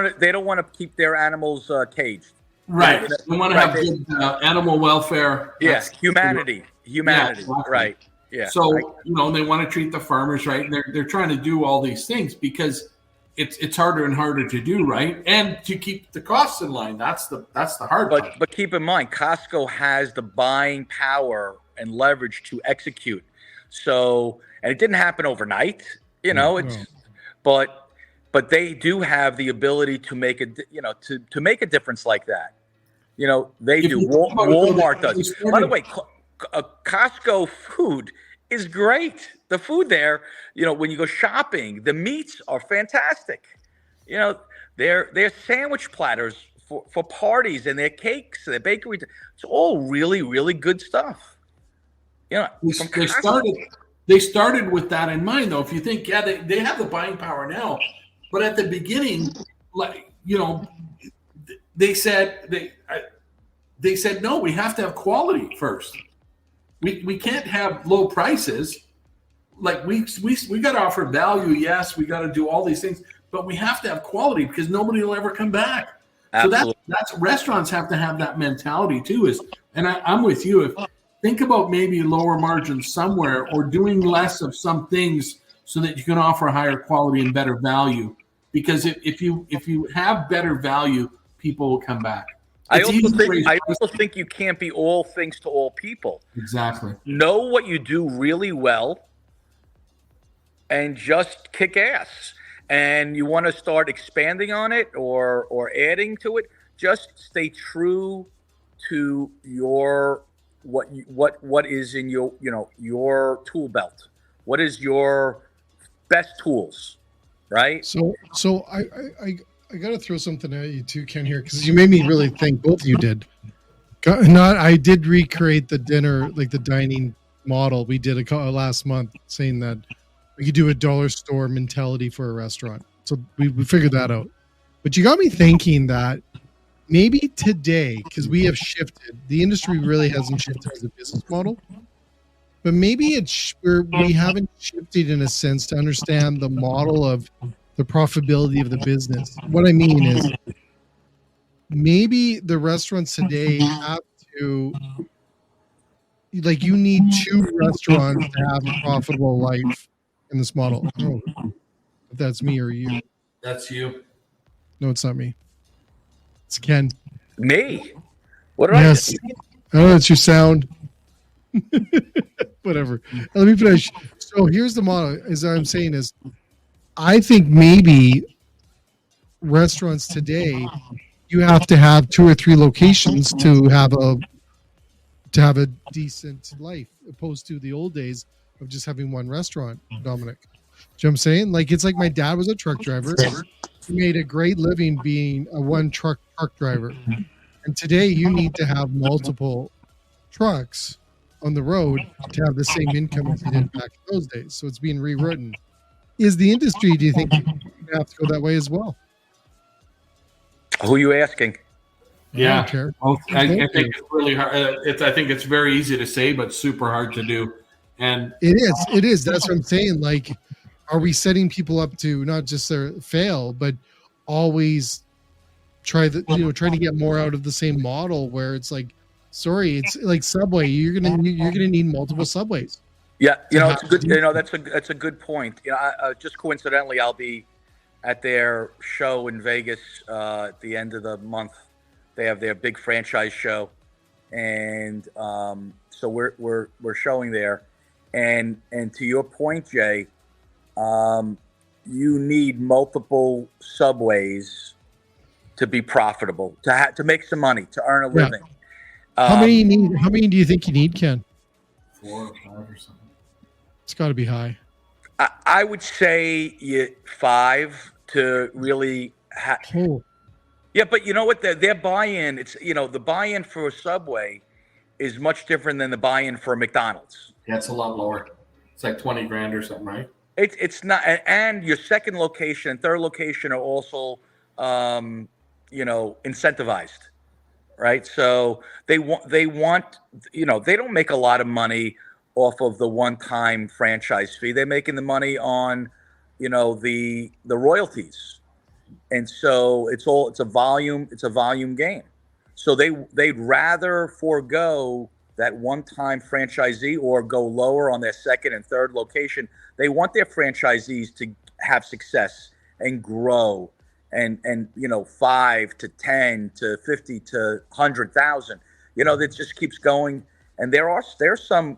want to keep their animals caged. Right. They want to have good animal welfare. Yes, humanity. Yeah, exactly. Right. Yeah. So they want to treat the farmers right, and they're trying to do all these things because it's harder and harder to do, right, and to keep the costs in line. That's the hard part. But keep in mind, Costco has the buying power and leverage to execute. So, and it didn't happen overnight, but they do have the ability to make to make a difference like that. They do. Walmart does. By the way, Costco food is great. The food there, when you go shopping, the meats are fantastic. Their sandwich platters for parties and their cakes, their bakery. It's all really, really good stuff. You know, They started with that in mind, though. If you think, yeah, they have the buying power now, but at the beginning, like, you know, they said no, we have to have quality first. We can't have low prices. Like we got to offer value. Yes, we got to do all these things, but we have to have quality because nobody will ever come back. Absolutely. So that's restaurants have to have that mentality too. I'm with you. If think about maybe lower margins somewhere or doing less of some things so that you can offer higher quality and better value. Because if you have better value, people will come back. I also think you can't be all things to all people. Exactly. Know what you do really well and just kick ass. And you want to start expanding on it or adding to it, just stay true to your what is in your your tool belt. What is your best tools, right? So I got to throw something at you too, Ken, here, because you made me really think. Both of you did. I did recreate the dinner, like the dining model we did last month, saying that we could do a dollar store mentality for a restaurant. So we figured that out. But you got me thinking that maybe today, because we have shifted, the industry really hasn't shifted as a business model, but maybe we haven't shifted in a sense to understand the model of the profitability of the business. What I mean is maybe the restaurants today have to, like, you need 2 restaurants to have a profitable life in this model. I don't know if that's me or you. That's you. No, it's not me. It's Ken. Me? What did Yes. I Oh, that's your sound. Whatever. Let me finish. So here's the model. As I'm saying is, I think maybe restaurants today, you have to have 2 or 3 locations to have a decent life, opposed to the old days of just having one restaurant. Dominic, do you know what I'm saying? Like, it's like my dad was a truck driver. He made a great living being a one truck driver, and today you need to have multiple trucks on the road to have the same income as you did back in those days. So it's being rewritten. Is the industry, do you think, you have to go that way as well? Who are you asking? Yeah, I don't care. I think it's really hard. I think it's very easy to say, but super hard to do. And It is. That's what I'm saying. Like, are we setting people up to not just fail, but always trying to get more out of the same model? Where it's like, sorry, it's like Subway. You're gonna need multiple Subways. Yeah, it's a good. That's a good point. Just coincidentally, I'll be at their show in Vegas at the end of the month. They have their big franchise show, and so we're showing there. And to your point, Jay, you need multiple Subways to be profitable, to make some money, to earn a living. How many do you think you need, Ken? 4 or 5 or something. It's got to be high. I would say 5 to really. Yeah, but you know what? Their buy-in, it's the buy-in for a Subway is much different than the buy-in for a McDonald's. Yeah, it's a lot lower. It's like 20 grand or something, right? It's not, and your second location and third location are also, incentivized, right? So they want, they don't make a lot of money off of the one-time franchise fee. They're making the money on, the royalties, and so it's a volume game. So they'd rather forego that one-time franchisee or go lower on their second and third location. They want their franchisees to have success and grow, and 5 to 10 to 50 to 100,000. That just keeps going. And there's some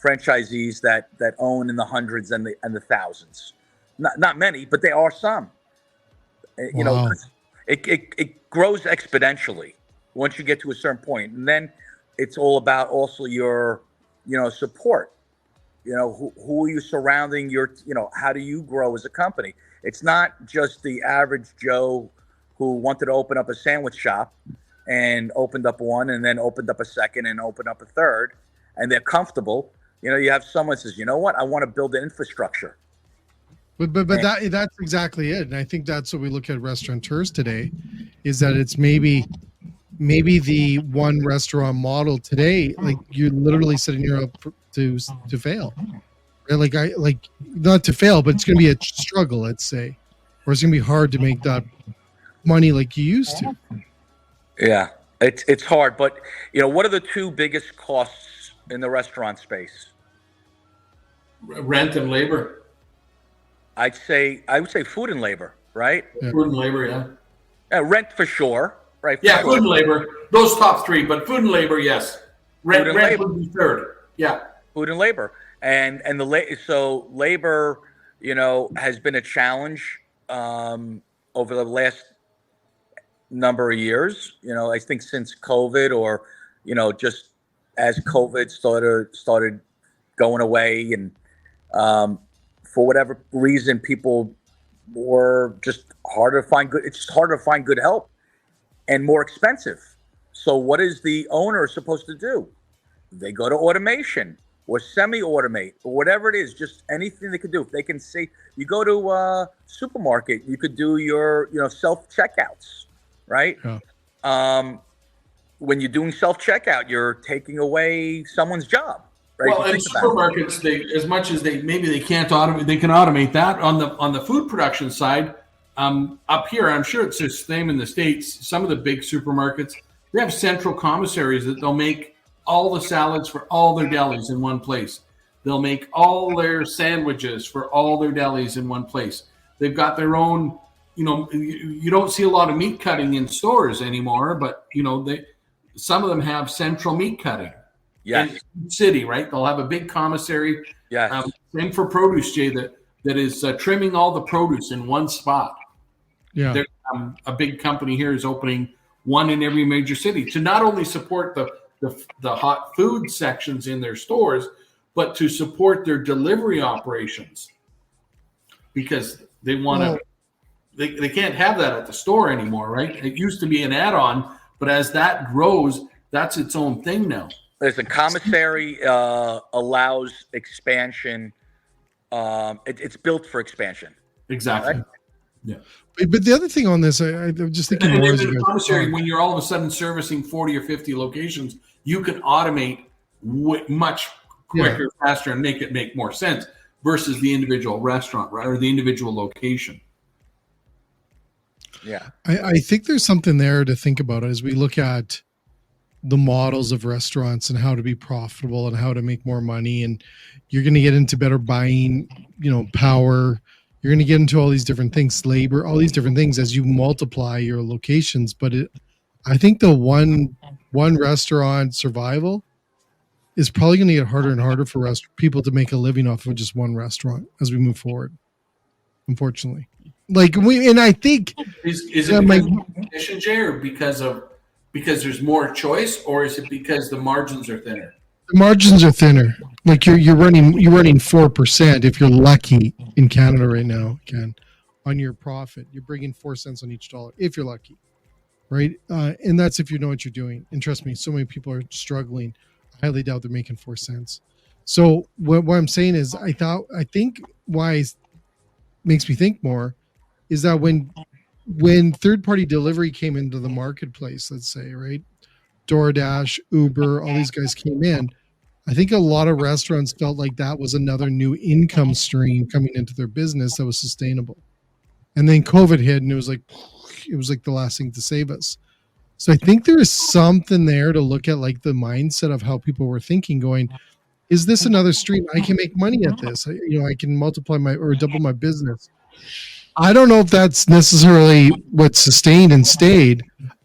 franchisees that own in the hundreds and the thousands. Not many, but there are some. Wow. It grows exponentially once you get to a certain point, and then it's all about also your support. Who are you surrounding how do you grow as a company? It's not just the average Joe who wanted to open up a sandwich shop and opened up one and then opened up a second and opened up a third and they're comfortable. You have someone says, you know what, I want to build an infrastructure. But that's exactly it. And I think that's what we look at restaurateurs today, is that it's maybe the one restaurant model today, like you're literally setting her up to fail. Right? Like not to fail, but it's going to be a struggle, let's say, or it's going to be hard to make that money like you used to. Yeah, it's hard. But what are the two biggest costs in the restaurant space? Rent and labor. I would say food and labor, right? Yeah. Food and labor, yeah. Rent for sure, right? Yeah, food and labor. Those top three, but food and labor, yes. Rent would be third. Yeah. Food and labor, and so labor, has been a challenge over the last number of years. I think since COVID, or just as COVID started going away, and for whatever reason, people were just harder to find good. It's just harder to find good help and more expensive. So what is the owner supposed to do? They go to automation or semi-automate or whatever it is, just anything they could do. If they can say, you go to a supermarket, you could do your, self-checkouts, right? Yeah. When you're doing self-checkout, you're taking away someone's job. Right? Well, and supermarkets, as much as they can't automate, they can automate that on the food production side. Up here, I'm sure it's the same in the States. Some of the big supermarkets, they have central commissaries that they'll make all the salads for all their delis in one place. They'll make all their sandwiches for all their delis in one place. They've got their own. You don't see a lot of meat cutting in stores anymore, but some of them have central meat cutting. Yes. In city, right? They'll have a big commissary. Yes. Same for produce, Jay, that is trimming all the produce in one spot. Yeah. A big company here is opening one in every major city to not only support the hot food sections in their stores, but to support their delivery operations, because they want to. They can't have that at the store anymore, right? It used to be an add-on, but as that grows, that's its own thing now. There's a commissary allows expansion. It's built for expansion. Exactly. Right? Yeah. But the other thing on this, I'm just thinking more as the commissary, when you're all of a sudden servicing 40 or 50 locations, you can automate much quicker, faster, and make more sense versus the individual restaurant, right, or the individual location. Yeah. I think there's something there to think about as we look at the models of restaurants and how to be profitable and how to make more money. And you're going to get into better buying, power. You're going to get into all these different things, labor, all these different things as you multiply your locations. But I think the one restaurant survival is probably going to get harder and harder for people to make a living off of just one restaurant as we move forward. Unfortunately, I think is it because of competition, Jay, or because there's more choice, or is it because the margins are thinner? The margins are thinner. Like you're running 4% if you're lucky in Canada right now, Ken, on your profit. You're bringing 4 cents on each dollar if you're lucky, right? And that's if you know what you're doing. And trust me, so many people are struggling. I highly doubt they're making 4 cents. So what I'm saying is, I think why it makes me think more is that when third-party delivery came into the marketplace, let's say, right, DoorDash, Uber, all these guys came in, I think a lot of restaurants felt like that was another new income stream coming into their business that was sustainable. And then COVID hit, and it was like the last thing to save us. So I think there is something there to look at, like the mindset of how people were thinking, going, is this another stream? I can make money at this. I can multiply or double my business. I don't know if that's necessarily what sustained and stayed.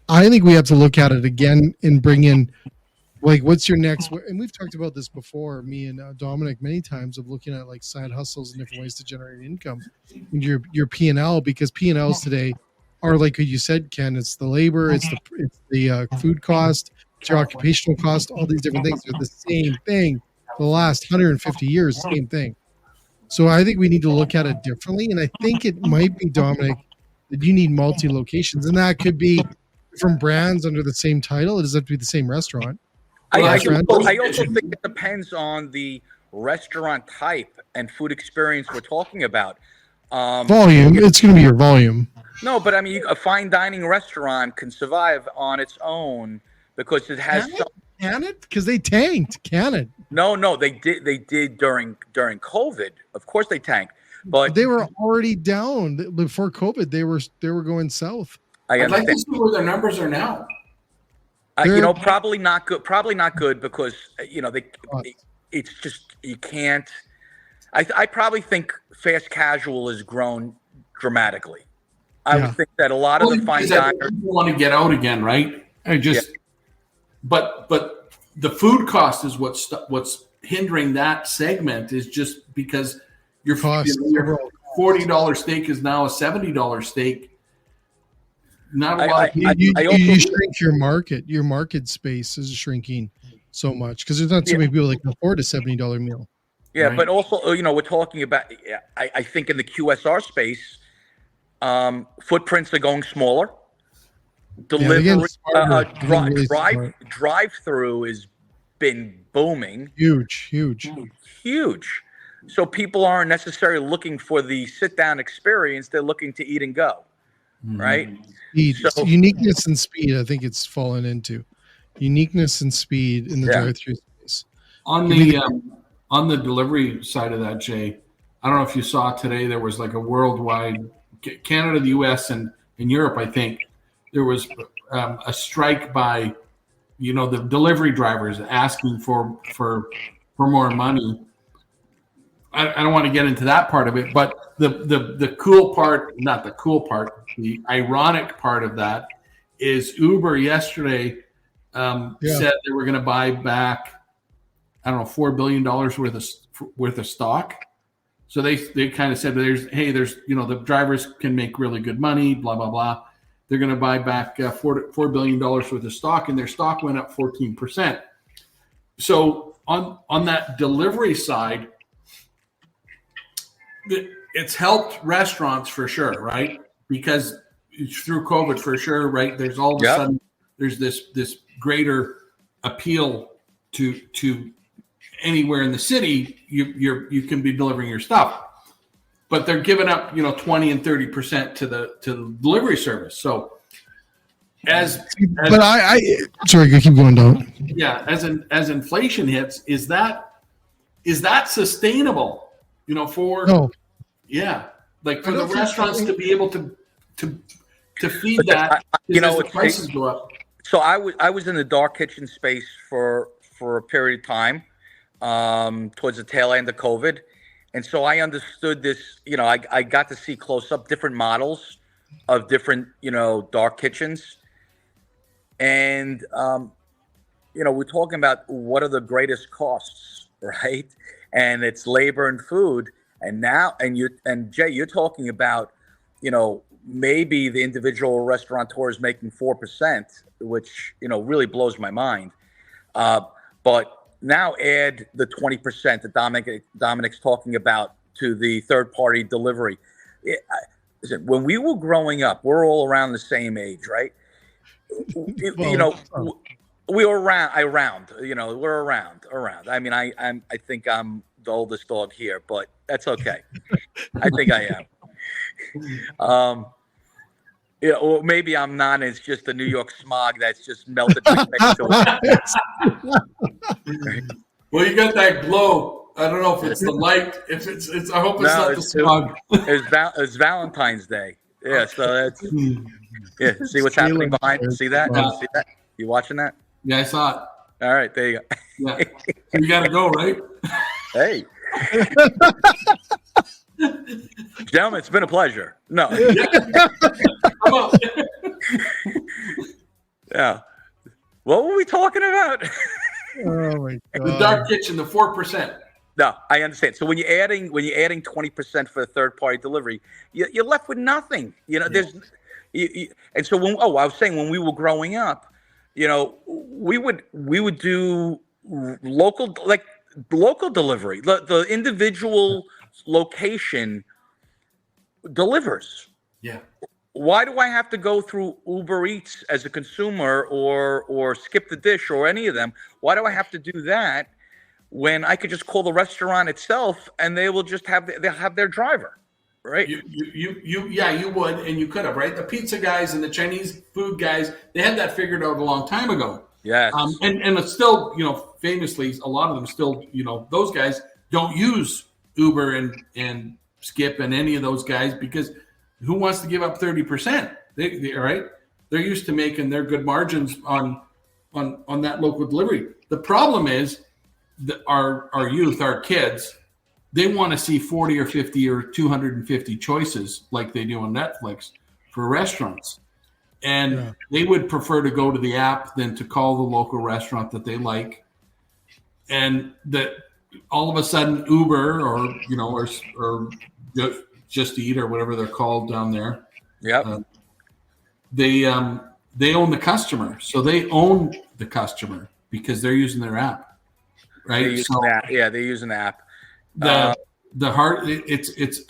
I think we have to look at it again and bring in, like, what's your next? And we've talked about this before, me and Dominic, many times, of looking at like side hustles and different ways to generate income in your P&L, because P&Ls today are, like you said, Ken, it's the labor, it's the food cost, it's your occupational cost, all these different things are the same thing. For the last 150 years, the same thing. So I think we need to look at it differently. And I think it might be, Dominic, that you need multi-locations. And that could be from brands under the same title. It doesn't have to be the same restaurant. I also think it depends on the restaurant type and food experience we're talking about. Volume. It's going to be your volume. No, but I mean, a fine dining restaurant can survive on its own because it has. Can it? Because they tanked. Can it? No, they did. They did during COVID. Of course, they tanked, but they were already down before COVID. They were going south. I'd like to see where their numbers are now. Probably not good. Probably not good because it's just you can't. I probably think fast casual has grown dramatically. I would think that a lot of the fine diners want to get out again, right? But the food cost is what's hindering that segment is just because your $40 steak is now a $70 steak. Not a lot. You shrink your market. Your market space is shrinking so much because there's not so many people that can afford a $70 meal. Yeah, right. But also, we're talking about. I think in the QSR space, footprints are going smaller. Delivery, drive-through has been booming. Huge. So people aren't necessarily looking for the sit-down experience; they're looking to eat and go, right? So, uniqueness and speed. I think it's fallen into uniqueness and speed in the drive-through space. On the delivery side of that, Jay, I don't know if you saw today, there was like a worldwide, Canada, the US, and in Europe, I think, there was a strike by, the delivery drivers asking for more money. I don't want to get into that part of it, but the cool part, not the cool part, the ironic part of that is Uber yesterday said they were going to buy back, I don't know, $4 billion worth of stock. So they kind of said, there's the drivers can make really good money, blah, blah, blah. They're going to buy back $4 billion worth of stock, and their stock went up 14%. So on that delivery side, it's helped restaurants for sure, right? Because through COVID for sure, right? There's all of a sudden, there's this greater appeal to anywhere in the city, you can be delivering your stuff, but they're giving up 20 and 30% to the delivery service. So I sorry, keep going down. Yeah, as inflation hits, is that sustainable? For the restaurants to be able to feed that as the prices go up. So I was in the dark kitchen space for a period of time. Towards the tail end of COVID. And so I understood this, I got to see close up different models of different, dark kitchens. And, we're talking about what are the greatest costs, right? And it's labor and food. And now, and Jay, you're talking about, maybe the individual restaurateur is making 4%, which, really blows my mind. But now add the 20% that Dominic's talking about to the third-party delivery. Listen, when we were growing up, we're all around the same age, right? We were around. We're around. I mean, I think I'm the oldest dog here, but that's okay. I think I am. Or maybe I'm not. It's just the New York smog that's just melted next to it. Well, you got that glow. I don't know if it's the light. If it's I hope it's not the smog. It's Valentine's Day. Yeah, so that's See what's happening behind? See that? See that? You watching that? Yeah, I saw it. All right, there you go. Yeah, you got to go, right? Hey. Gentlemen, it's been a pleasure. No. Yeah. What were we talking about? Oh my God. The dark kitchen, the 4%. No, I understand. So when you're adding 20% for the third party delivery, you're left with nothing. There's and so I was saying when we were growing up, we would do local delivery. The individual location delivers. Yeah. why do I have to go through Uber Eats as a consumer or Skip the Dish or any of them? Why do I have to do that when I could just call the restaurant itself and they will just they'll have their driver, right? You would, and you could have, right? The pizza guys and the Chinese food guys, they had that figured out a long time ago. Yes. And it's still, famously, a lot of them still, those guys don't use Uber and Skip and any of those guys because who wants to give up 30%? They right? They're used to making their good margins on that local delivery. The problem is that our youth, our kids, they want to see 40 or 50 or 250 choices like they do on Netflix for restaurants. And they would prefer to go to the app than to call the local restaurant that they like. And that all of a sudden Uber or Just Eat or whatever they're called down there. Yeah. They own the customer. So they own the customer because they're using their app. Right. They're using the app. I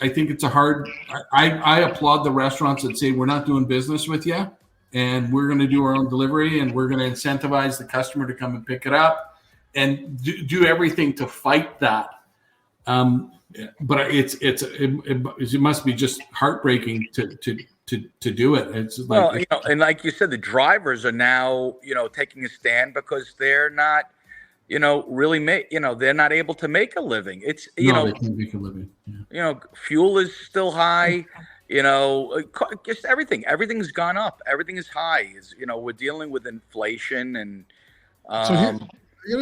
think it's a hard. I applaud the restaurants that say we're not doing business with you, and we're going to do our own delivery, and we're going to incentivize the customer to come and pick it up, and do everything to fight that. But it must be just heartbreaking to do it. It's like, and like you said, the drivers are now taking a stand because they're not. Really they're not able to make a living. It's, they can't make a living. Yeah. Fuel is still high, just everything's gone up. Everything is high. We're dealing with inflation and, so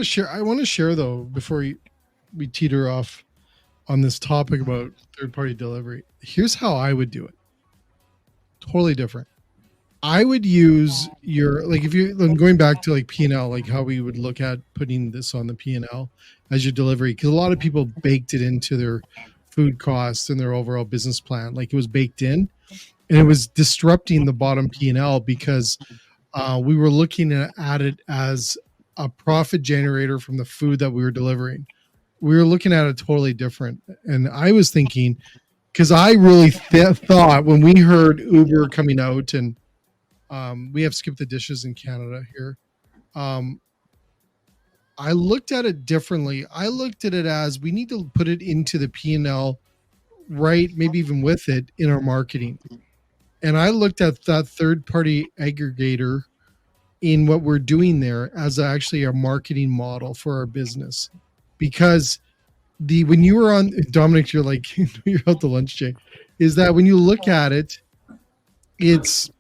here, I want to share though, before we teeter off on this topic about third-party delivery. Here's how I would do it. Totally different. I would use I'm going back to like P&L, like how we would look at putting this on the P&L as your delivery. Cause a lot of people baked it into their food costs and their overall business plan. Like it was baked in and it was disrupting the bottom P&L because we were looking at it as a profit generator from the food that we were delivering. We were looking at it totally different. And I was thinking, cause I really thought when we heard Uber coming out and, we have Skip the Dishes in Canada here. I looked at it differently. I looked at it as we need to put it into the P&L, right? Maybe even with it in our marketing. And I looked at that third-party aggregator in what we're doing there as actually a marketing model for our business. Because when you were on, Dominic, you're like, you're out to lunch, Jay, is that when you look at it, it's,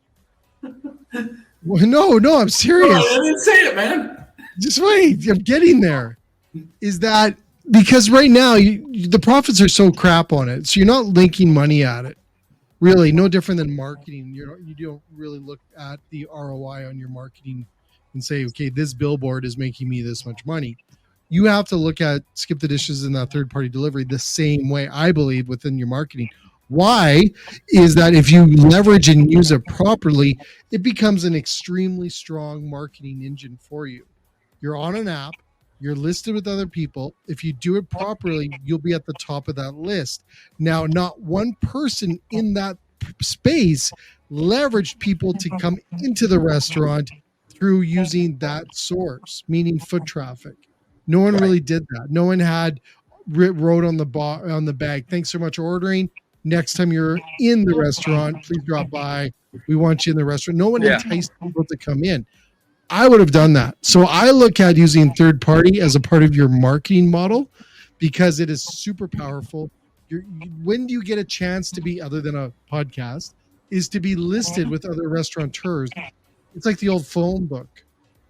well, no, I'm serious. I didn't say it, man. Just wait. I'm getting there. Is that because right now the profits are so crap on it, so you're not linking money at it. Really, no different than marketing. You don't really look at the ROI on your marketing and say, okay, this billboard is making me this much money. You have to look at Skip the Dishes and that third-party delivery the same way, I believe, within your marketing. Why is that if you leverage and use it properly, it becomes an extremely strong marketing engine for you. You're on an app, you're listed with other people. If you do it properly, you'll be at the top of that list. Now, not one person in that space leveraged people to come into the restaurant through using that source, meaning foot traffic. No one really did that. No one had wrote on the bag, thanks so much for ordering. Next time you're in the restaurant, please drop by. We want you in the restaurant. No one enticed people to come in. I would have done that. So I look at using third party as a part of your marketing model because it is super powerful. When do you get a chance to be, other than a podcast, is to be listed with other restaurateurs? It's like the old phone book,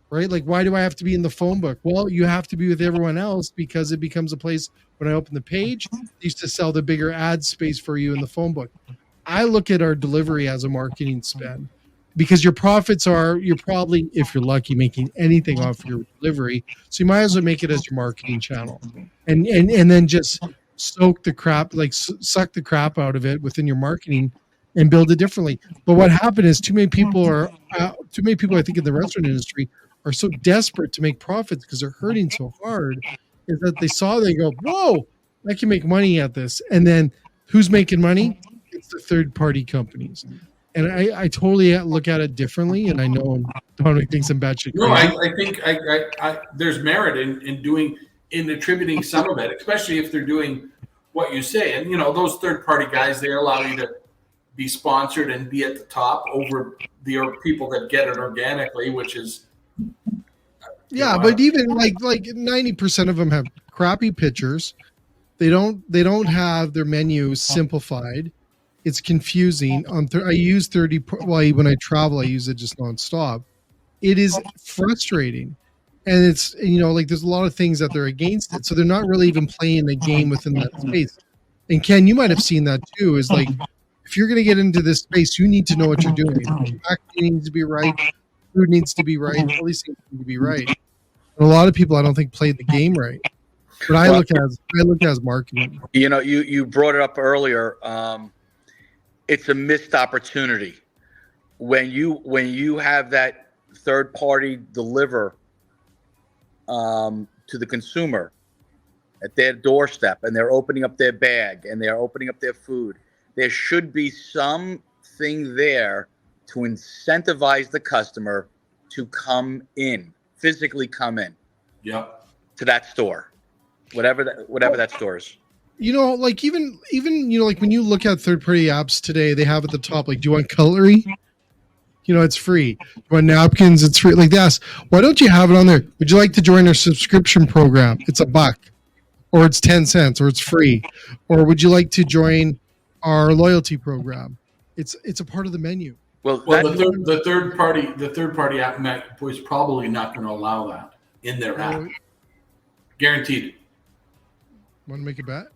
right? Like, why do I have to be in the phone book? Well, you have to be with everyone else because it becomes a place. When I open the page, they used to sell the bigger ad space for you in the phone book. I look at our delivery as a marketing spend because your profits you're probably, if you're lucky, making anything off your delivery. So you might as well make it as your marketing channel and then just suck the crap out of it within your marketing and build it differently. But what happened is too many people, I think, in the restaurant industry are so desperate to make profits because they're hurting so hard, is that they go, whoa, I can make money at this. And then who's making money? It's the third party companies. And I totally look at it differently. And I know Dominic thinks I'm batshit No, crazy. I think there's merit in attributing some of it, especially if they're doing what you say. And those third party guys, they allow you to be sponsored and be at the top over the people that get it organically, which is Yeah, but even like 90% of them have crappy pictures. They don't have their menu simplified. It's confusing. I use 30. Well, when I travel, I use it just nonstop. It is frustrating, and it's like there's a lot of things that they're against it, so they're not really even playing the game within that space. And Ken, you might have seen that too. Is like if you're going to get into this space, you need to know what you're doing. Packaging needs to be right. Food needs to be right. All these things need to be right. And a lot of people, I don't think, played the game right. But I look at as marketing. You brought it up earlier. It's a missed opportunity when you have that third party deliver to the consumer at their doorstep, and they're opening up their bag and they're opening up their food. There should be something there to incentivize the customer to physically come in. Yep. To that store, whatever that store is. Like even like when you look at third party apps today, they have at the top like, do you want cutlery? It's free. Do you want napkins? It's free. Like this. Why don't you have it on there? Would you like to join our subscription program? It's $1, or it's 10 cents, or it's free. Or would you like to join our loyalty program? It's a part of the menu. Well, the third party app was probably not going to allow that in their app. Guaranteed. Want to make a bet?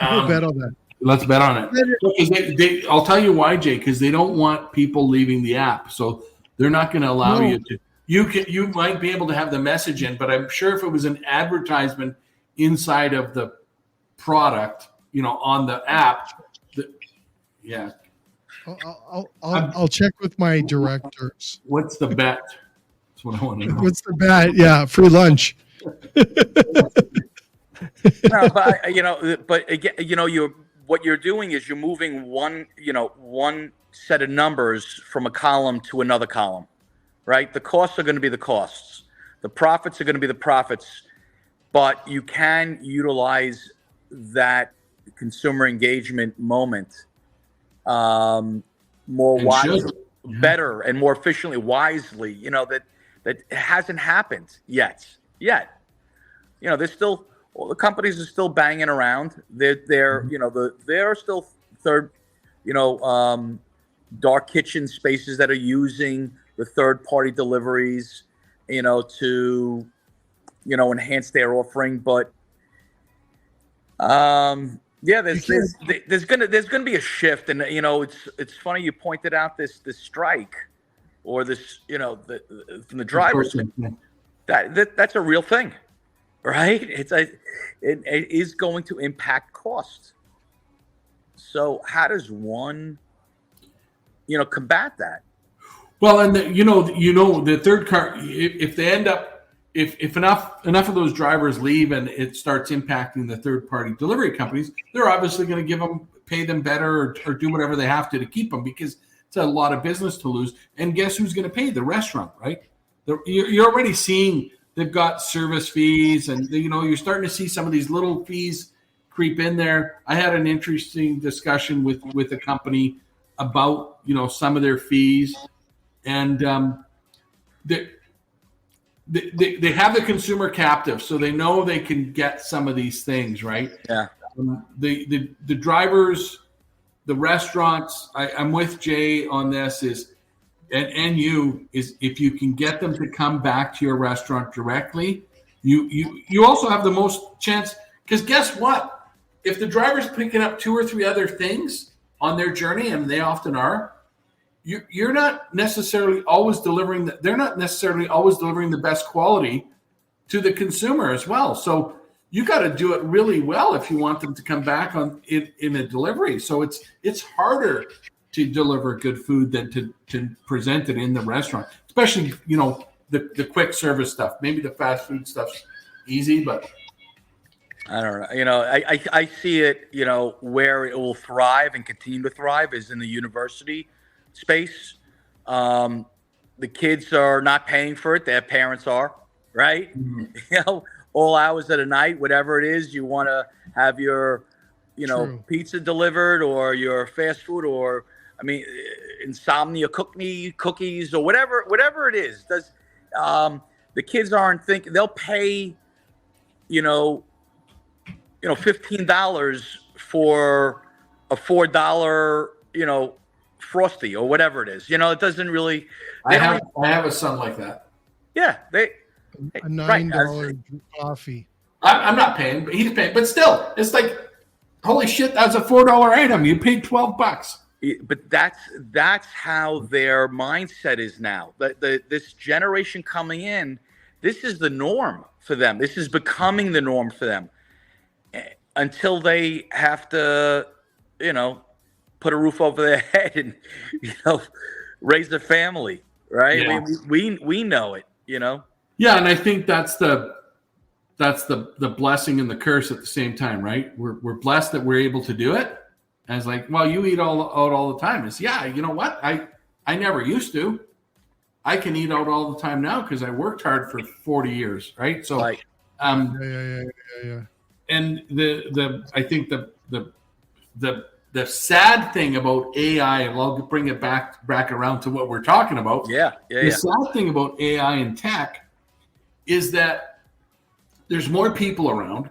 We'll bet on that. Let's bet on it. I'll tell you why, Jay, because they don't want people leaving the app. So they're not going to allow you to. You might be able to have the message in, but I'm sure if it was an advertisement inside of the product, on the app, yeah. I'll check with my directors. What's the bet? That's what I want to know. What's the bet? Yeah, free lunch. No, but again, what you're doing is you're moving one set of numbers from a column to another column, right? The costs are going to be the costs. The profits are going to be the profits, but you can utilize that consumer engagement moment better and more efficiently, wisely. That hasn't happened yet. There's still the companies are still banging around. There are still third, dark kitchen spaces that are using the third party deliveries, to enhance their offering. But there's gonna be a shift, and it's funny you pointed out this strike or this from the drivers. That's a real thing, right? It is going to impact costs. So how does one combat that? Well, and the third car, if they end up if enough of those drivers leave and it starts impacting the third party delivery companies, they're obviously going to pay them better or do whatever they have to keep them, because it's a lot of business to lose. And guess who's going to pay? The restaurant, right? You're already seeing they've got service fees, and you're starting to see some of these little fees creep in there. I had an interesting discussion with a company about some of their fees, and they have the consumer captive, so they know they can get some of these things, right? Yeah. The drivers, the restaurants, I'm with Jay on this, is if you can get them to come back to your restaurant directly, you also have the most chance, because guess what? If the driver's picking up 2 or 3 other things on their journey, and they often are, you're not necessarily always delivering they're not necessarily always delivering the best quality to the consumer as well. So you got to do it really well if you want them to come back in a delivery. So it's harder to deliver good food than to present it in the restaurant, especially the quick service stuff. Maybe the fast food stuff's easy, but I don't know. I see it. Where it will thrive and continue to thrive is in the university space. The kids are not paying for it; their parents are, right? Mhm. You know, all hours of the night, whatever it is, you want to have your, True. pizza delivered or your fast food, or I mean, insomnia cookies or whatever it is. The kids aren't thinking they'll pay, you know, $15 for a $4, frosty or whatever it is. It doesn't really. I have a son like that. Yeah, A right. $9 coffee. I'm not paying, but he's paying. But still, it's like, holy shit, that's a $4 item. You paid $12. But that's how their mindset is now. This generation coming in, this is the norm for them. This is becoming the norm for them until they have to, put a roof over their head and, raise a family, right? Yeah. We know it, Yeah, and I think that's the blessing and the curse at the same time, right? We're blessed that we're able to do it. And it's like, well, you eat out all the time. It's, yeah, you know what? I never used to. I can eat out all the time now because I worked hard for 40 years, right? So, Right. Yeah. and I think the sad thing about AI, and I'll bring it back around to what we're talking about. The sad thing about AI and tech is that there's more people around.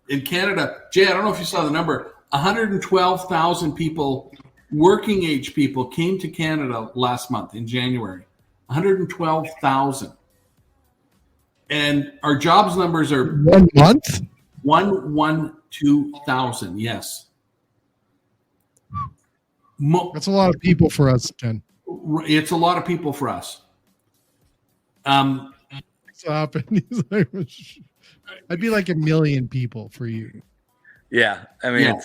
In Canada, Jay, I don't know if you saw the number, 112,000 people, working age people, came to Canada last month in January. 112,000. And our jobs numbers are 1 month? 112,000, yes. That's a lot of people for us, Ken. It's a lot of people for us. Stop it. I'd be like 1 million people for you. Yeah. I mean, Yeah.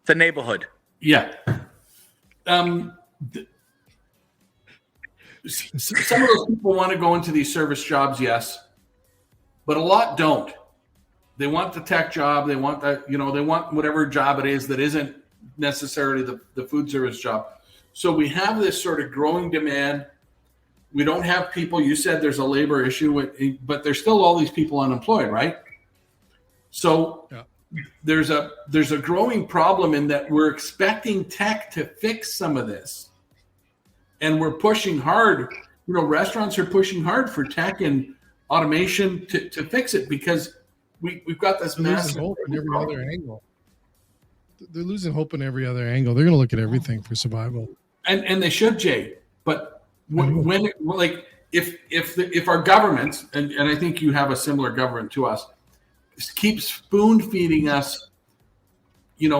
It's a neighborhood. Yeah. Some of those people want to go into these service jobs, yes, but a lot don't. They want the tech job. They want that, they want whatever job it is that isn't necessarily the food service job. So we have this sort of growing demand. We don't have people. You said there's a labor issue, but there's still all these people unemployed, right? So Yeah. there's a growing problem in that we're expecting tech to fix some of this, and we're pushing hard. Restaurants are pushing hard for tech and automation to fix it because we've got this They're massive losing hope in every other angle. They're losing hope in every other angle. They're going to look at everything for survival. and they should, Jay. But if our governments, and I think you have a similar government to us, keep spoon feeding us,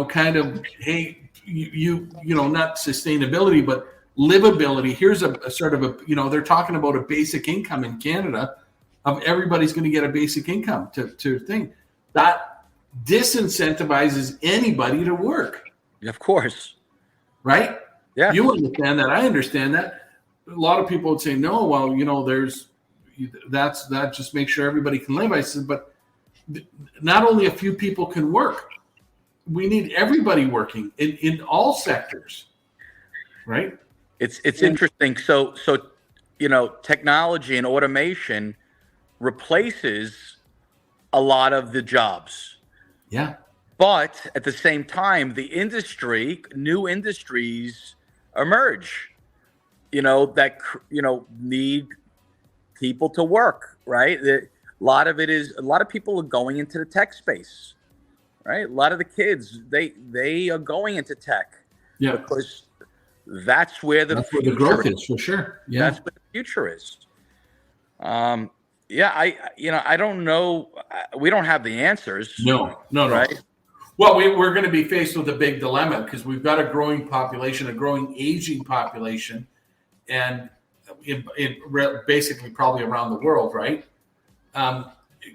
kind of, hey, not sustainability, but livability. Here's a sort of they're talking about a basic income in Canada of everybody's going to get a basic income to thing. That disincentivizes anybody to work. Of course. Right? Yeah. You understand that. I understand that. A lot of people would say, no, well, that just makes sure everybody can live. I said, but not only a few people can work. We need everybody working in all sectors, right? It's interesting. So technology and automation replaces a lot of the jobs. Yeah. But at the same time, new industries emerge, that need people to work, right? A lot of people are going into the tech space, right? A lot of the kids, they are going into tech, because that's where the growth is, for sure. Yeah, that's where the future is. I don't know. We don't have the answers. No. Right? Well, we're going to be faced with a big dilemma because we've got a growing population, a growing aging population, and basically probably around the world, right?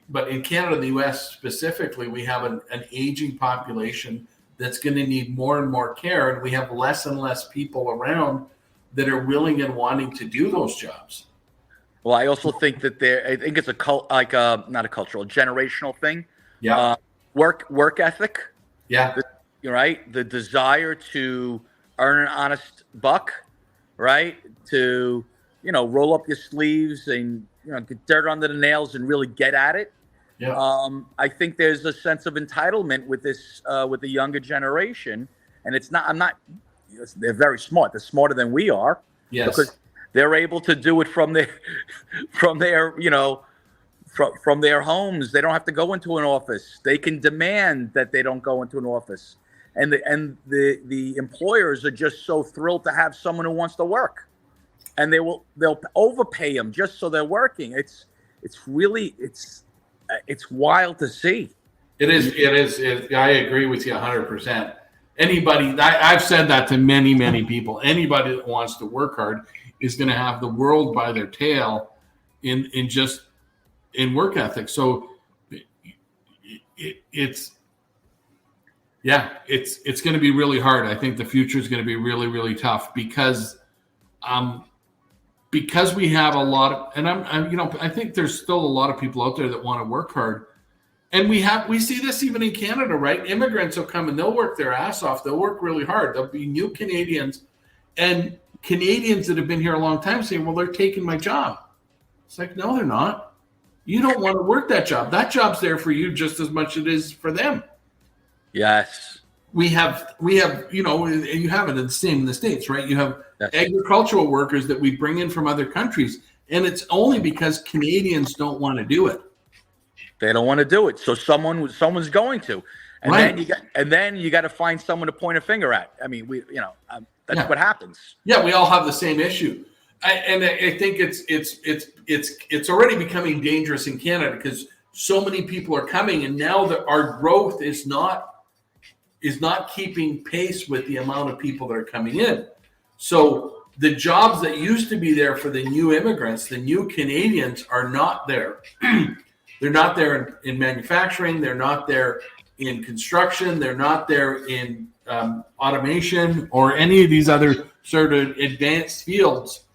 But in Canada, the U.S. specifically, we have an aging population that's going to need more and more care, and we have less and less people around that are willing and wanting to do those jobs. Well, I also think that I think it's not a cultural, generational thing. Yeah. Work ethic. Yeah. Right. The desire to earn an honest buck, right? To, roll up your sleeves and, get dirt under the nails and really get at it. Yeah. I think there's a sense of entitlement with this, with the younger generation. And they're very smart. They're smarter than we are. Yes. Because they're able to do it from their, from their homes. They don't have to go into an office. They can demand that they don't go into an office. And the employers are just so thrilled to have someone who wants to work. And they'll overpay them just so they're working. It's wild to see. It is. I agree with you 100%. Anybody, I've said that to many, many people. Anybody that wants to work hard is going to have the world by their tail in work ethic. So it's going to be really hard. I think the future is going to be really, really tough because we have a lot of, and I think there's still a lot of people out there that want to work hard. And we see this even in Canada, right? Immigrants will come and they'll work their ass off. They'll work really hard. There'll be new Canadians and Canadians that have been here a long time saying, well, they're taking my job. It's like, no, they're not. You don't want to work that job. That job's there for you just as much as it is for them. Yes. We have, and you have it the same in the States, right? You have agricultural workers that we bring in from other countries, and it's only because Canadians don't want to do it. They don't want to do it, so someone's going to, and right. then you got to find someone to point a finger at. I mean, that's what happens. Yeah, we all have the same issue, I think it's already becoming dangerous in Canada because so many people are coming, and now that our growth is not keeping pace with the amount of people that are coming in. So the jobs that used to be there for the new immigrants, the new Canadians, are not there. They're not there in manufacturing. They're not there in construction. They're not there in automation or any of these other sort of advanced fields.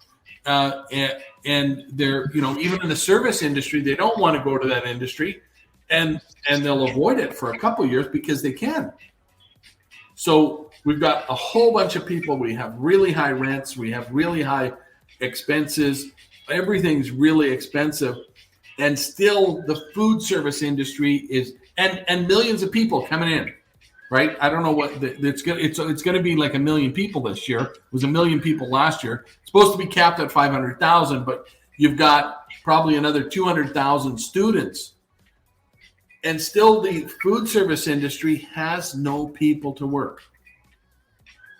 And they're, even in the service industry, they don't want to go to that industry, and they'll avoid it for a couple of years because they can. So we've got a whole bunch of people. We have really high rents. We have really high expenses. Everything's really expensive. And still the food service industry is, and millions of people coming in, right? I don't know what it's going to be like 1 million people this year. It was 1 million people last year. It's supposed to be capped at 500,000, but you've got probably another 200,000 students. And still the food service industry has no people to work.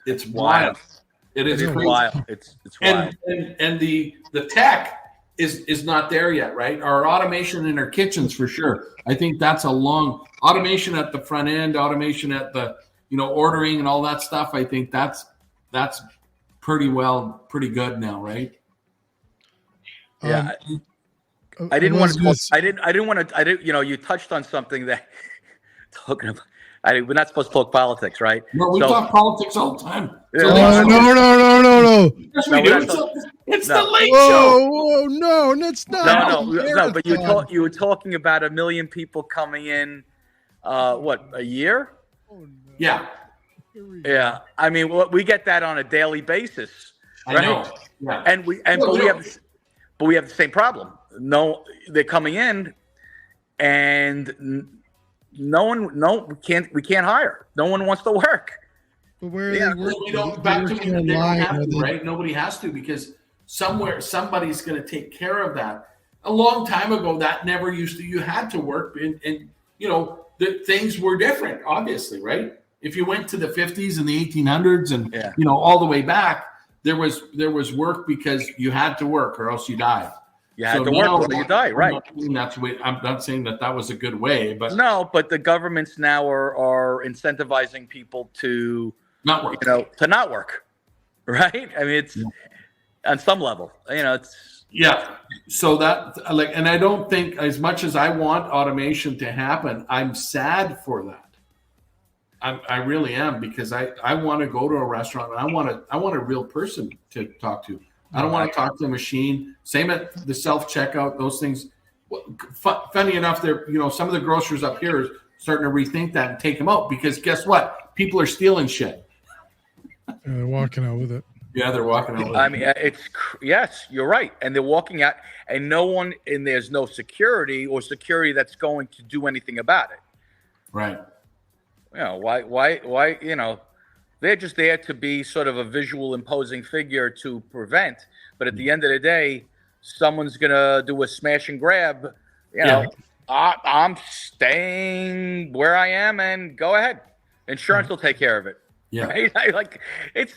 It's wild. It is crazy. Wild. It's wild. And the tech is not there yet, right? Our automation in our kitchens for sure. I think that's a long automation at the front end, automation at the ordering and all that stuff. I think that's pretty good now, right? Yeah. I didn't want to. You touched on something that talking about. We're not supposed to talk politics, right? No, we talk politics all the time. No. Yes, we do. It's the late show. Whoa, no, that's not. No. But you were talking about 1 million people coming in. What, a year? Oh, no. Yeah. Yeah. I mean, we get that on a daily basis. Right? I know. Yeah. But we have the same problem. No, they're coming in, and we can't hire. No one wants to work. But where are they working? They don't have to, right? Nobody has to, because somebody's going to take care of that. A long time ago, that never used to. You had to work, and the things were different, obviously, right? If you went to the 50s and the 1800s, and all the way back, there was work because you had to work or else you died. You had to work or you die, right? I'm not saying that was a good way, but no. But the governments now are incentivizing people to not work. To not work, right? I mean, it's on some level, it's So that and I don't think, as much as I want automation to happen, I'm sad for that. I really am, because I want to go to a restaurant and I want a real person to talk to. I don't want to talk to a machine. Same at the self-checkout, those things. Funny enough, some of the grocers up here are starting to rethink that and take them out, because guess what? People are stealing shit. And they're walking out with it. Yeah, they're walking out. I mean, yes, you're right, and they're walking out, and there's no security that's going to do anything about it. Right. You know, why? You know, they're just there to be sort of a visual, imposing figure to prevent. But at the end of the day, someone's gonna do a smash and grab. You know, I'm staying where I am, and go ahead. Insurance will take care of it. Yeah. Right? Like it's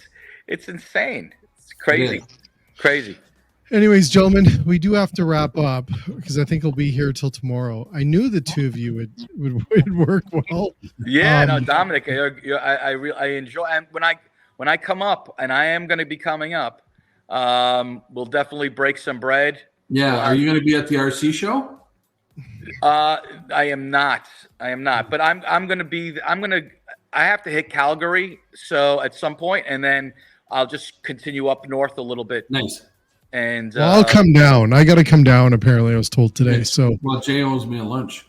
insane. It's crazy. Crazy. Anyways, gentlemen, we do have to wrap up because I think we'll be here till tomorrow. I knew the two of you would work well. Yeah, no, Dominic, I enjoy, and when I come up, and I am going to be coming up, we'll definitely break some bread. Yeah, are you going to be at the RC show? I am not, but I'm going to. I have to hit Calgary, so at some point, and then I'll just continue up north a little bit. Nice. And I'll come down. I got to come down. Apparently, I was told today. So, well, Jay owes me a lunch.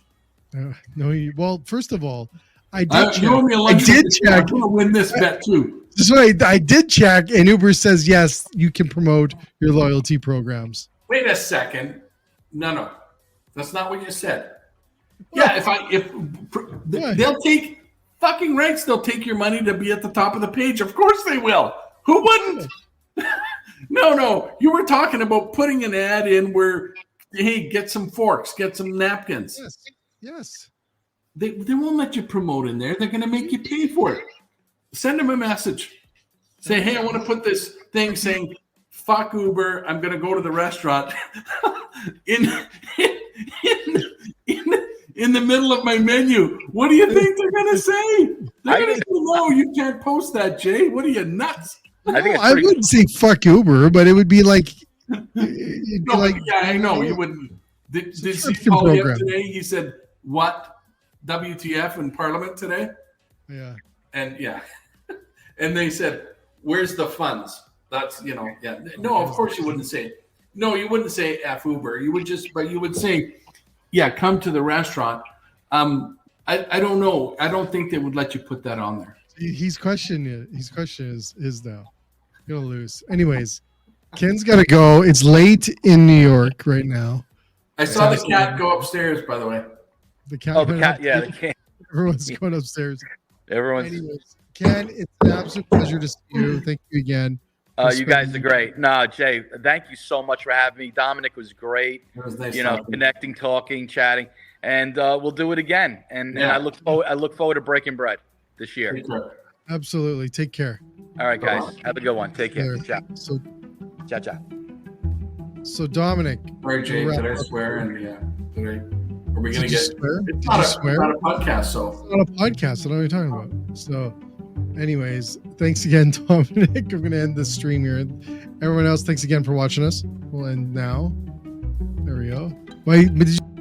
Well, first of all, I did check. You owe me a lunch. I did check. I'm going to win this bet too. So I did check, and Uber says yes, you can promote your loyalty programs. Wait a second. No, that's not what you said. Yeah, they'll take fucking rights. They'll take your money to be at the top of the page. Of course they will. Who wouldn't? No. You were talking about putting an ad in where, hey, get some forks, get some napkins. Yes. They won't let you promote in there. They're going to make you pay for it. Send them a message. Say, hey, I want to put this thing saying, fuck Uber. I'm going to go to the restaurant in the middle of my menu. What do you think they're going to say? They're going to say, no, you can't post that, Jay. What are you, nuts? I wouldn't say fuck Uber, but it would be like. Yeah, I know. You wouldn't. Did he call you up today? He said, what? WTF in Parliament today? Yeah. And and they said, where's the funds? That's, yeah. No, of course you wouldn't say it. No, you wouldn't say F Uber. You would say, yeah, come to the restaurant. I don't know. I don't think they would let you put that on there. He's questioning it. His question is now. You're gonna lose. Anyways, Ken's got to go. It's late in New York right now. I saw the cat go upstairs, by the way. The cat. Oh, the cat. Yeah, the cat. Everyone's going upstairs. Anyways, Ken, it's an absolute pleasure to see you. Thank you again. You guys are great. No, Jay, thank you so much for having me. Dominic was great. It was nice connecting, talking, chatting, and we'll do it again. And I look forward to breaking bread this year. Absolutely. Take care. All right, guys. Have a good one. Take care. Ciao. Ciao. So Dominic. Right, Jay. Did I swear? And are we going to get? Swear? It's not a podcast, so. It's not a podcast. I don't know what you're talking about. So, anyways, thanks again, Dominic. I'm going to end this stream here. Everyone else, thanks again for watching us. We'll end now. There we go. Wait, but did you